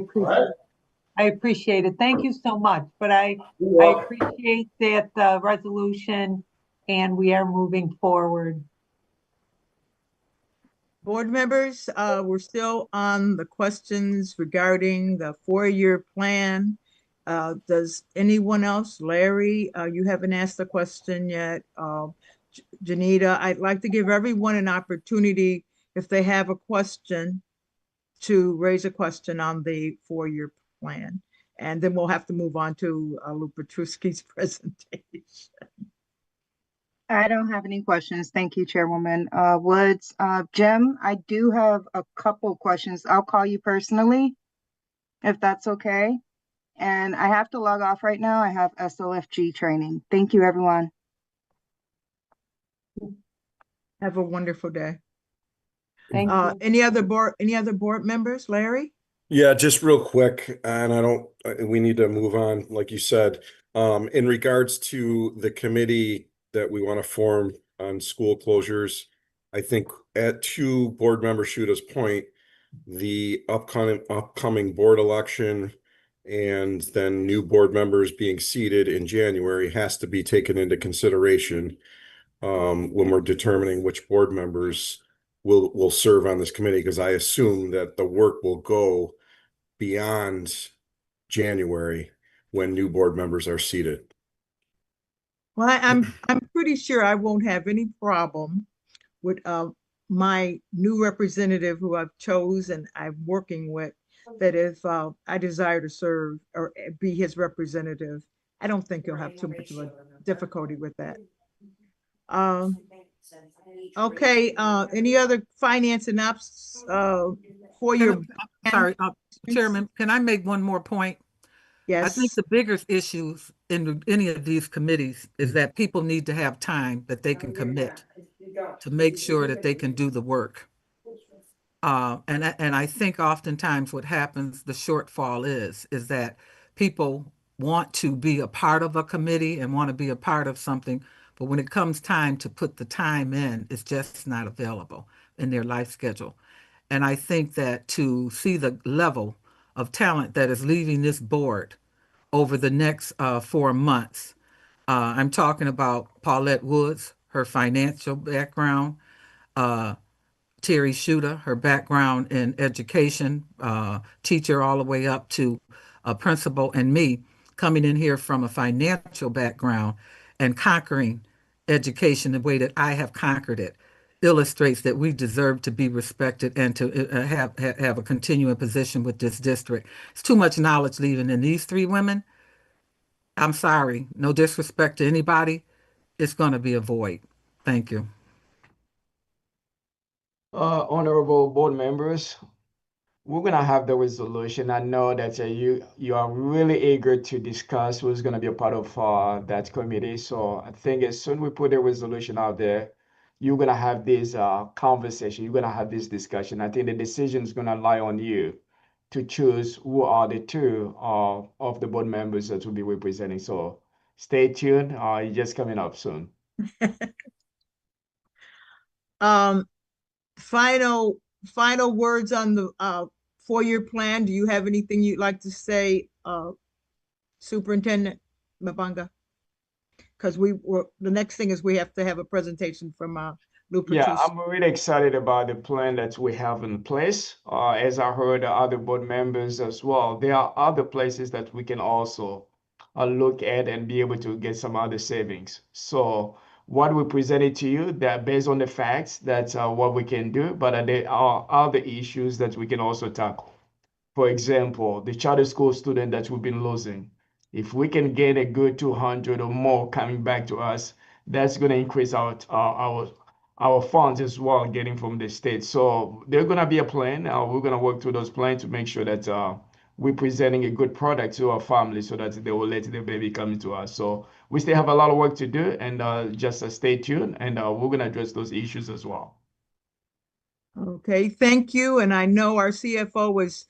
appreciate it. Thank you so much. But I appreciate that resolution, and we are moving forward. Board members, we're still on the questions regarding the 4-year plan. Does anyone else? Larry, you haven't asked the question yet. Janita, I'd like to give everyone an opportunity, if they have a question, to raise a question on the 4-year plan. And then we'll have to move on to Lou Petruski's presentation. I don't have any questions. Thank you, Chairwoman Woods. Jim, I do have a couple questions. I'll call you personally, if that's okay. And I have to log off right now. I have SOFG training. Thank you, everyone. Have a wonderful day. Thank you. Any other board members? Larry? Yeah, just real quick, and we need to move on, like you said, in regards to the committee that we want to form on school closures. I think to board member Shuda's point, the upcoming board election and then new board members being seated in January has to be taken into consideration when we're determining which board members will serve on this committee, because I assume that the work will go beyond January when new board members are seated. Well, I'm pretty sure I won't have any problem with my new representative who I've chosen and I'm working with, that if I desire to serve or be his representative, I don't think he'll have too much of a difficulty with that. Okay, any other finance and ops for your? Sorry, Chairman, can I make one more point? Yes. I think the biggest issues in any of these committees is that people need to have time that they can commit to make sure that they can do the work. And I think oftentimes what happens, the shortfall is that people want to be a part of a committee and want to be a part of something, but when it comes time to put the time in, it's just not available in their life schedule. And I think that to see the level of talent that is leaving this board over the next 4 months, I'm talking about Paulette Woods, her financial background, Terry Shuda, her background in education, teacher all the way up to a principal, and me coming in here from a financial background and conquering education the way that I have conquered it, illustrates that we deserve to be respected and to have a continuing position with this district. It's too much knowledge leaving in these 3 women. I'm sorry, no disrespect to anybody. It's going to be a void. Thank you. Honorable board members, we're gonna have the resolution. I know that you are really eager to discuss who's gonna be a part of that committee. So I think as soon as we put a resolution out there, you're gonna have this conversation. You're gonna have this discussion. I think the decision is gonna lie on you to choose who are the 2 of the board members that will be representing. So stay tuned. It's just coming up soon. Final words on the 4-year plan. Do you have anything you'd like to say, Superintendent Mabanga? Because the next thing is we have to have a presentation from Lou Petruski. Yeah, I'm really excited about the plan that we have in place. As I heard other board members as well, there are other places that we can also look at and be able to get some other savings. So what we presented to you, that based on the facts, that's what we can do, but there are other issues that we can also tackle. For example, the charter school student that we've been losing. If we can get a good 200 or more coming back to us, that's going to increase our funds as well, getting from the state. So there's going to be a plan. We're going to work through those plans to make sure that we're presenting a good product to our family so that they will let the baby come to us. So we still have a lot of work to do, and just stay tuned, and we're going to address those issues as well. Okay, thank you. And I know our CFO was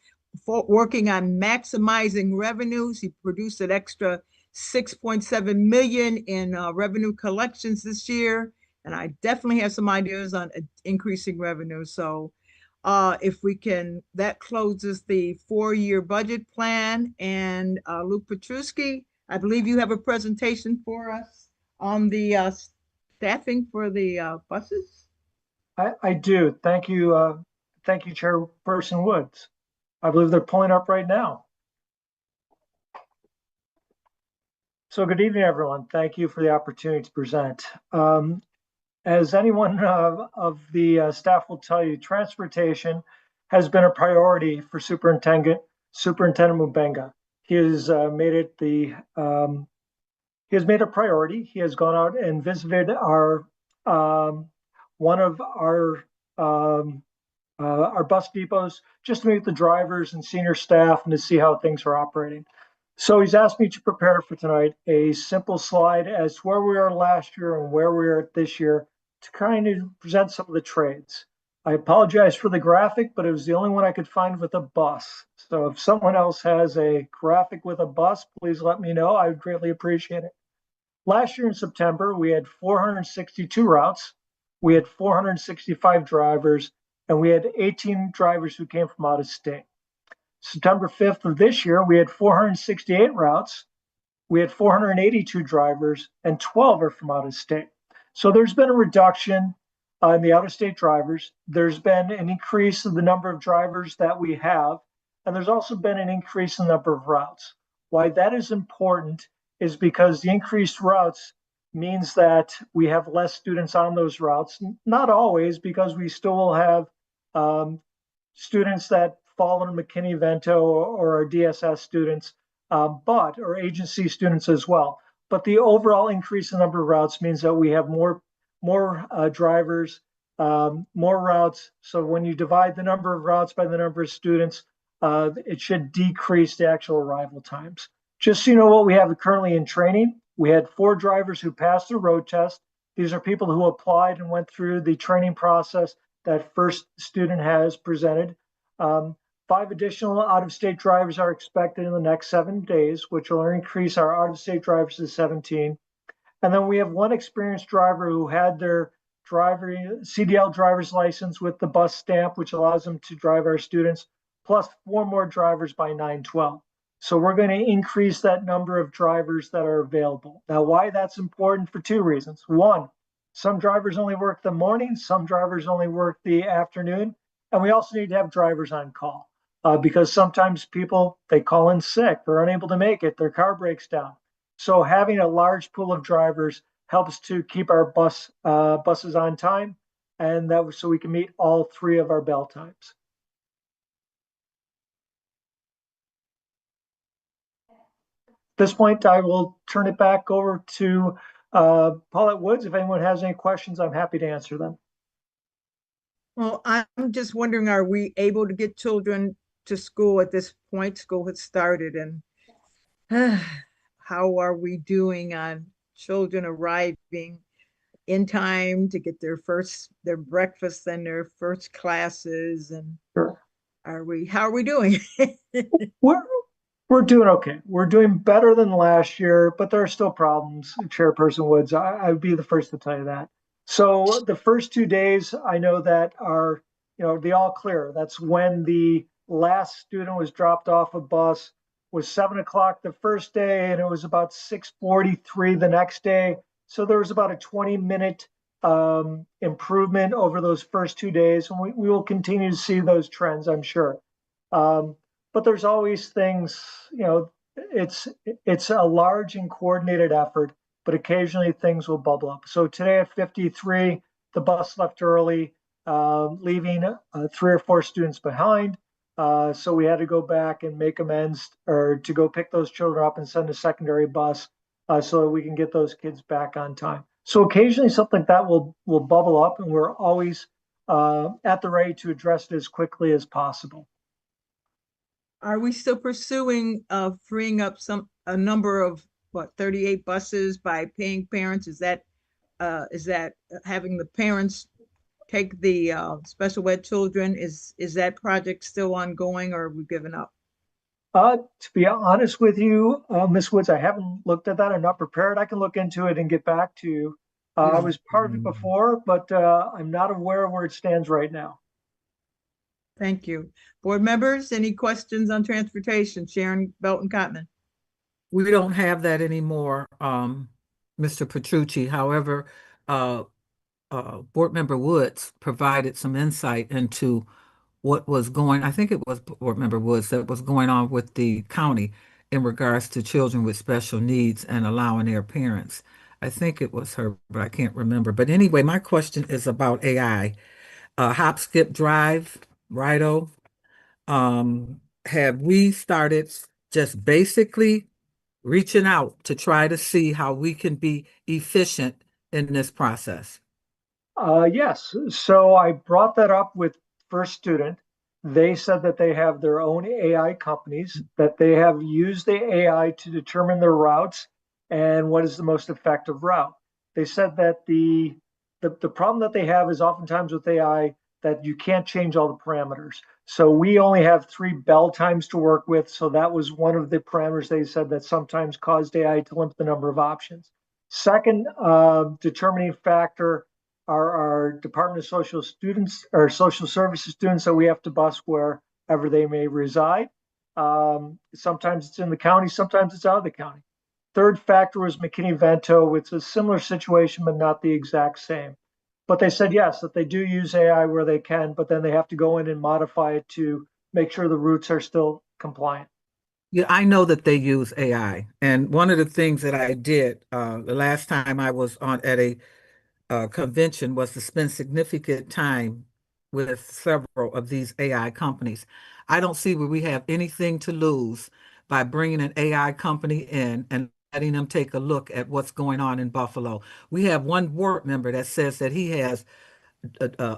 working on maximizing revenues. He produced an extra 6.7 million in revenue collections this year. And I definitely have some ideas on increasing revenue. So if we can, that closes the 4-year budget plan. And Lou Petruski, I believe you have a presentation for us on the staffing for the buses. I do. Thank you. Thank you, Chairperson Woods. I believe they're pulling up right now. So good evening, everyone. Thank you for the opportunity to present. As anyone of the staff will tell you, transportation has been a priority for Superintendent Mubenga. He has made it he has made a priority. He has gone out and visited our one of our bus depots just to meet with the drivers and senior staff and to see how things are operating. So he's asked me to prepare for tonight a simple slide as to where we are last year and where we are this year to kind of present some of the trades. I apologize for the graphic, but it was the only one I could find with a bus. So if someone else has a graphic with a bus, please let me know. I would greatly appreciate it. Last year in September, we had 462 routes. we had 465 drivers, and we had 18 drivers who came from out of state. September 5th of this year, we had 468 routes. We had 482 drivers, and 12 are from out of state. So there's been a reduction in the out of state drivers. There's been an increase in the number of drivers that we have, and there's also been an increase in the number of routes. Why that is important is because the increased routes means that we have less students on those routes. Not always, because we still will have students that fall in McKinney-Vento or our DSS students, or agency students as well. But the overall increase in number of routes means that we have more drivers, more routes. So when you divide the number of routes by the number of students, it should decrease the actual arrival times. Just so you know what we have currently in training, we had 4 drivers who passed the road test. These are people who applied and went through the training process that first student has presented. 5 additional out-of-state drivers are expected in the next 7 days, which will increase our out-of-state drivers to 17. And then we have 1 experienced driver who had their CDL driver's license with the bus stamp, which allows them to drive our students, plus 4 more drivers by 9/12. So we're going to increase that number of drivers that are available. Now, why that's important? For 2 reasons. 1, some drivers only work the morning, some drivers only work the afternoon, and we also need to have drivers on call. Because sometimes people, they call in sick, they're unable to make it, their car breaks down. So having a large pool of drivers helps to keep our buses on time, and so we can meet all 3 of our bell times. At this point, I will turn it back over to Paulette Woods. If anyone has any questions, I'm happy to answer them. Well, I'm just wondering, are we able to get children to school at this point? School has started, and how are we doing on children arriving in time to get their breakfast and their first classes? And Sure. how are we doing? We're doing okay. We're doing better than last year, but there are still problems, Chairperson Woods. I would be the first to tell you that. So the first 2 days, I know that are, the all clear. That's when the last student was dropped off a bus, was 7 o'clock the first day, and it was about 6:43 the next day. So there was about a 20-minute improvement over those first 2 days, and we will continue to see those trends, I'm sure. But there's always things, it's a large and coordinated effort, but occasionally things will bubble up. So today at 53, the bus left early, leaving 3 or 4 students behind. So we had to go back and make amends, or to go pick those children up and send a secondary bus so that we can get those kids back on time. So occasionally something like that will bubble up, and we're always at the ready to address it as quickly as possible. Are we still pursuing freeing up a number of 38 buses by paying parents? Is that having the parents take the special ed children? Is that project still ongoing, or have we given up? To be honest with you, Ms. Woods, I haven't looked at that. I'm not prepared. I can look into it and get back to you. I was part of it before, but I'm not aware of where it stands right now. Thank you. Board members, any questions on transportation? Sharon Belton Cotman. We don't have that anymore, Mr. Petrucci. However, Board Member Woods provided some insight into what was I think it was Board Member Woods, that was going on with the county in regards to children with special needs and allowing their parents. I think it was her, but I can't remember. But anyway, my question is about AI. Hop, skip, drive, Rido. Have we started just basically reaching out to try to see how we can be efficient in this process? Yes. So I brought that up with First Student. They said that they have their own AI companies, that they have used the AI to determine their routes and what is the most effective route. They said that the problem that they have is oftentimes with AI that you can't change all the parameters. So we only have 3 bell times to work with. So that was one of the parameters they said that sometimes caused AI to limit the number of options. Second determining factor are our Department of Social students or social services students that we have to bus wherever they may reside. Sometimes it's in the county, sometimes it's out of the county. Third factor was McKinney-Vento, which is a similar situation, but not the exact same. But they said, yes, that they do use AI where they can, but then they have to go in and modify it to make sure the routes are still compliant. Yeah, I know that they use AI. And one of the things that I did the last time I was on at a convention was to spend significant time with several of these AI companies. I don't see where we have anything to lose by bringing an AI company in and letting them take a look at what's going on in Buffalo. We have one board member that says that he has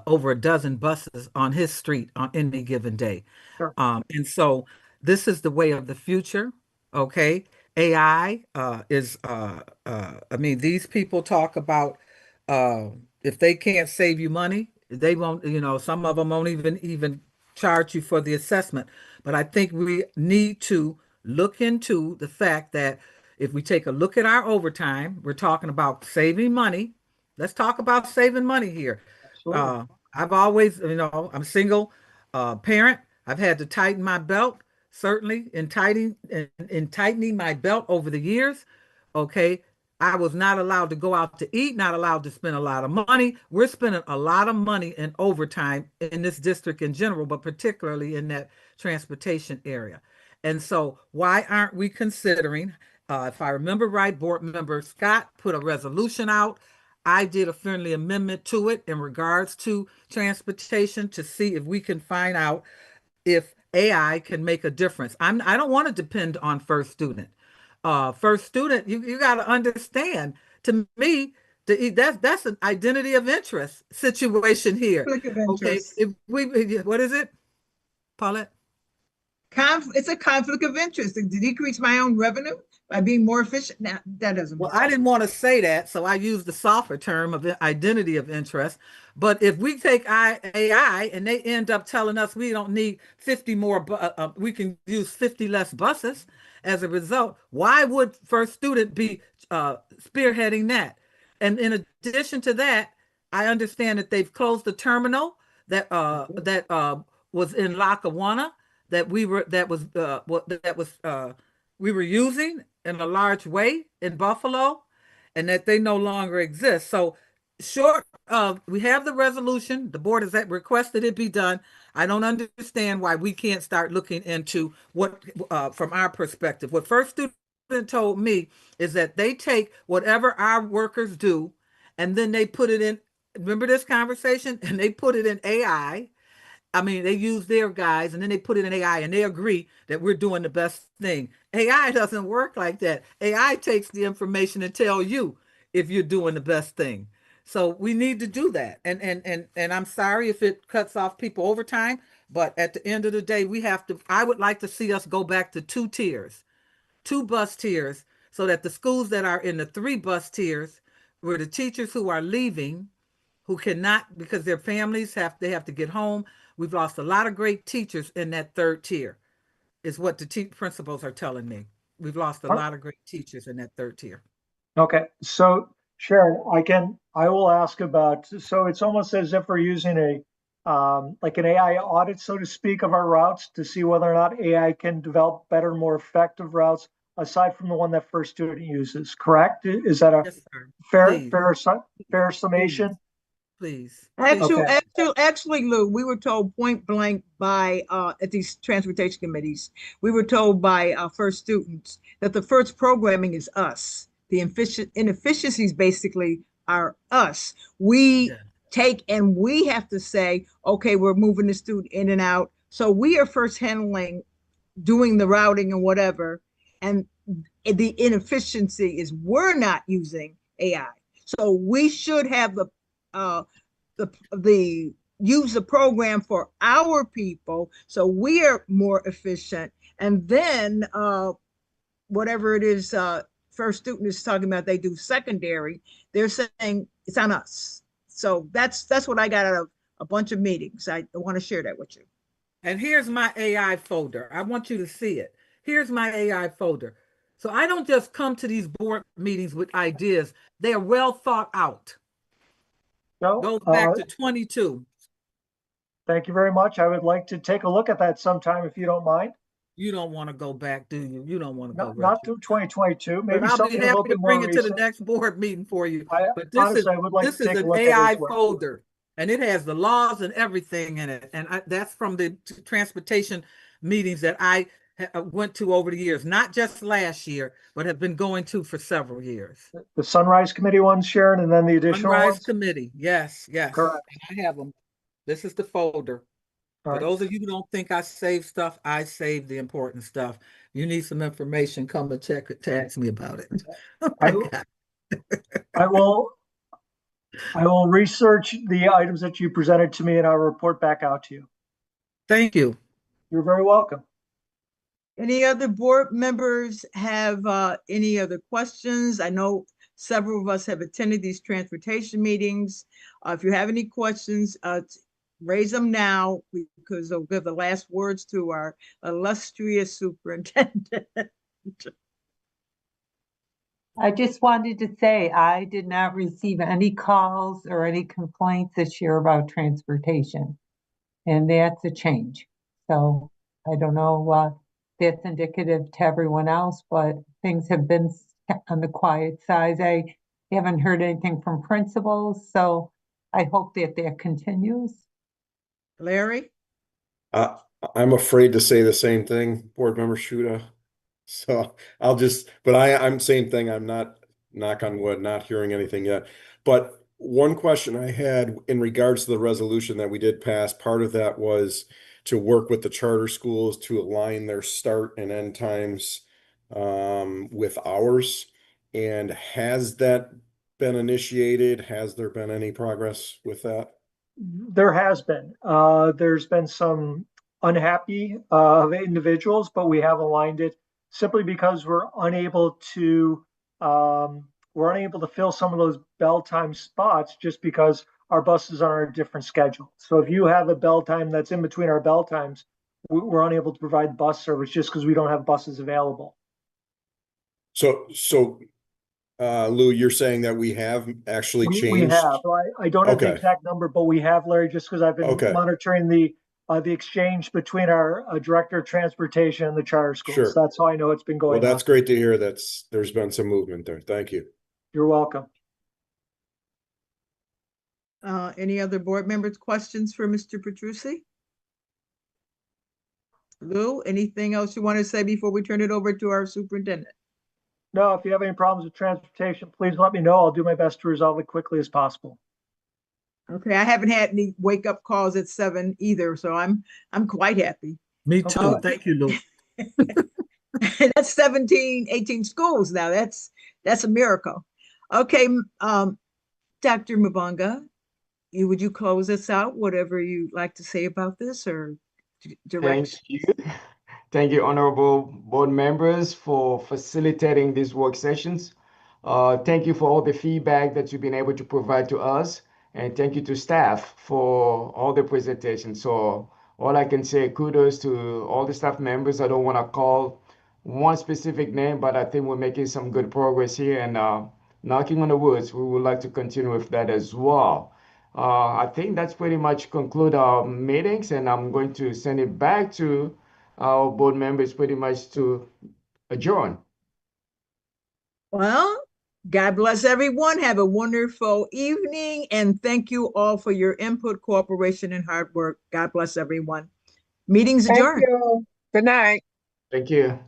over a dozen buses on his street on any given day. Sure. And so this is the way of the future. Okay. AI I mean, these people talk about if they can't save you money, they won't, some of them won't even charge you for the assessment. But I think we need to look into the fact that if we take a look at our overtime, we're talking about saving money. Let's talk about saving money here. I've always, I'm single parent. I've had to tighten my belt, certainly in tightening my belt over the years. Okay. I was not allowed to go out to eat, not allowed to spend a lot of money. We're spending a lot of money in overtime in this district in general, but particularly in that transportation area. And so why aren't we considering, if I remember right, Board Member Scott put a resolution out. I did a friendly amendment to it in regards to transportation to see if we can find out if AI can make a difference. I don't want to depend on First Student. First Student, you got to understand. To me, that's an identity of interest situation here. Conflict of Okay, interest. what is it, Paulette? It's a conflict of interest to decrease my own revenue by being more efficient. Now, that doesn't Well, work. I didn't want to say that, so I used the softer term of identity of interest. But if we take AI and they end up telling us we don't need 50 more, we can use 50 less buses as a result, why would First Student be spearheading that? And in addition to that, I understand that they've closed the terminal that was in Lackawanna that we were using in a large way in Buffalo, and that they no longer exist. So short of, we have the resolution, the board has requested it be done. I don't understand why we can't start looking into what, from our perspective, what First Student told me is that they take whatever our workers do and then they put it in, remember this conversation? And they put it in AI. I mean, they use their guys and then they put it in AI and they agree that we're doing the best thing. AI doesn't work like that. AI takes the information and tell you if you're doing the best thing. So we need to do that. And I'm sorry if it cuts off people overtime, but at the end of the day, I would like to see us go back to 2 tiers, 2 bus tiers, so that the schools that are in the 3 bus tiers, where the teachers who are leaving, who cannot, because their families have to get home. We've lost a lot of great teachers in that 3rd tier, is what the principals are telling me. We've lost a lot of great teachers in that 3rd tier. Okay, so Sharon, I will ask about, so it's almost as if we're using like an AI audit, so to speak, of our routes to see whether or not AI can develop better, more effective routes aside from the one that First Student uses, correct? Is that a Yes, sir. fair summation? Please. Actually, Lou, we were told point blank by at these transportation committees, we were told by First Students that the first programming is us. The inefficiencies basically are us. We take and we have to say, okay, we're moving the student in and out. So we are first handling, doing the routing and whatever. And the inefficiency is we're not using AI. So we should have use the program for our people so we are more efficient. And then whatever it is First Student is talking about, they do secondary, they're saying it's on us. So that's what I got out of a bunch of meetings. I want to share that with you. And here's my AI folder. I want you to see it. Here's my AI folder. So I don't just come to these board meetings with ideas. They are well thought out. No, Goes back to 22. thank you very much. I would like to take a look at that sometime if you don't mind. You don't want to go back, do you? You don't want to go, Not Richard. through 2022, But maybe I'll be something a little happy to bit bring more it to the recent. next board meeting for you. I But this honestly, is I would like this to is take a an look at it AI as well. folder, and it has the laws and everything in it. And that's from the transportation meetings that I went to over the years, not just last year, but have been going to for several years. The Sunrise Committee ones, Sharon, and then the additional Sunrise ones? Committee, yes, yes. Correct. I have them. This is the folder. All For right. those of you who don't think I save stuff, I save the important stuff. You need some information, come and check it to ask me about it. I will research the items that you presented to me and I'll report back out to you. Thank you. You're very welcome. Any other board members have any other questions? I know several of us have attended these transportation meetings. If you have any questions, raise them now because they'll give the last words to our illustrious superintendent. I just wanted to say, I did not receive any calls or any complaints this year about transportation. And that's a change. So I don't know if that's indicative to everyone else, but things have been on the quiet side. I haven't heard anything from principals, so I hope that continues. Larry? I'm afraid to say the same thing, Board Member Shuda. So I'm same thing. I'm not, knock on wood, not hearing anything yet. But one question I had in regards to the resolution that we did pass, part of that was to work with the charter schools to align their start and end times with ours. And has that been initiated? Has there been any progress with that? There has been. There's been some unhappy individuals, but we have aligned it simply because we're unable to fill some of those bell time spots just because our buses are on a different schedule. So if you have a bell time that's in between our bell times, we're unable to provide bus service just because we don't have buses available. So Lou, you're saying that we have actually changed? We have. I don't have the Okay. exact number, but we have, Larry, just because I've been Okay. monitoring the exchange between our director of transportation and the charter schools. Sure. That's how I know it's been Well, going on. that's great to hear. There's been some movement there. Thank you. You're welcome. Any other board members' questions for Mr. Petrucci? Lou, anything else you want to say before we turn it over to our superintendent? No, if you have any problems with transportation, please let me know. I'll do my best to resolve it quickly as possible. Okay, I haven't had any wake up calls at 7 either, so I'm quite happy. Me too. Okay. Thank you, Lou. That's 17, 18 schools now. That's a miracle. Okay, Dr. Mubanga, would you close us out? Whatever you'd like to say about this or direct? Thank you. Thank you, honorable board members, for facilitating these work sessions. Thank you for all the feedback that you've been able to provide to us. And thank you to staff for all the presentations. So all I can say, kudos to all the staff members. I don't want to call one specific name, but I think we're making some good progress here. And knocking on the woods, we would like to continue with that as well. I think that's pretty much conclude our meetings, and I'm going to send it back to our board members pretty much to adjourn. Well, God bless everyone. Have a wonderful evening, and thank you all for your input, cooperation, and hard work. God bless everyone. Meeting's adjourned. Thank you. Good night. Thank you.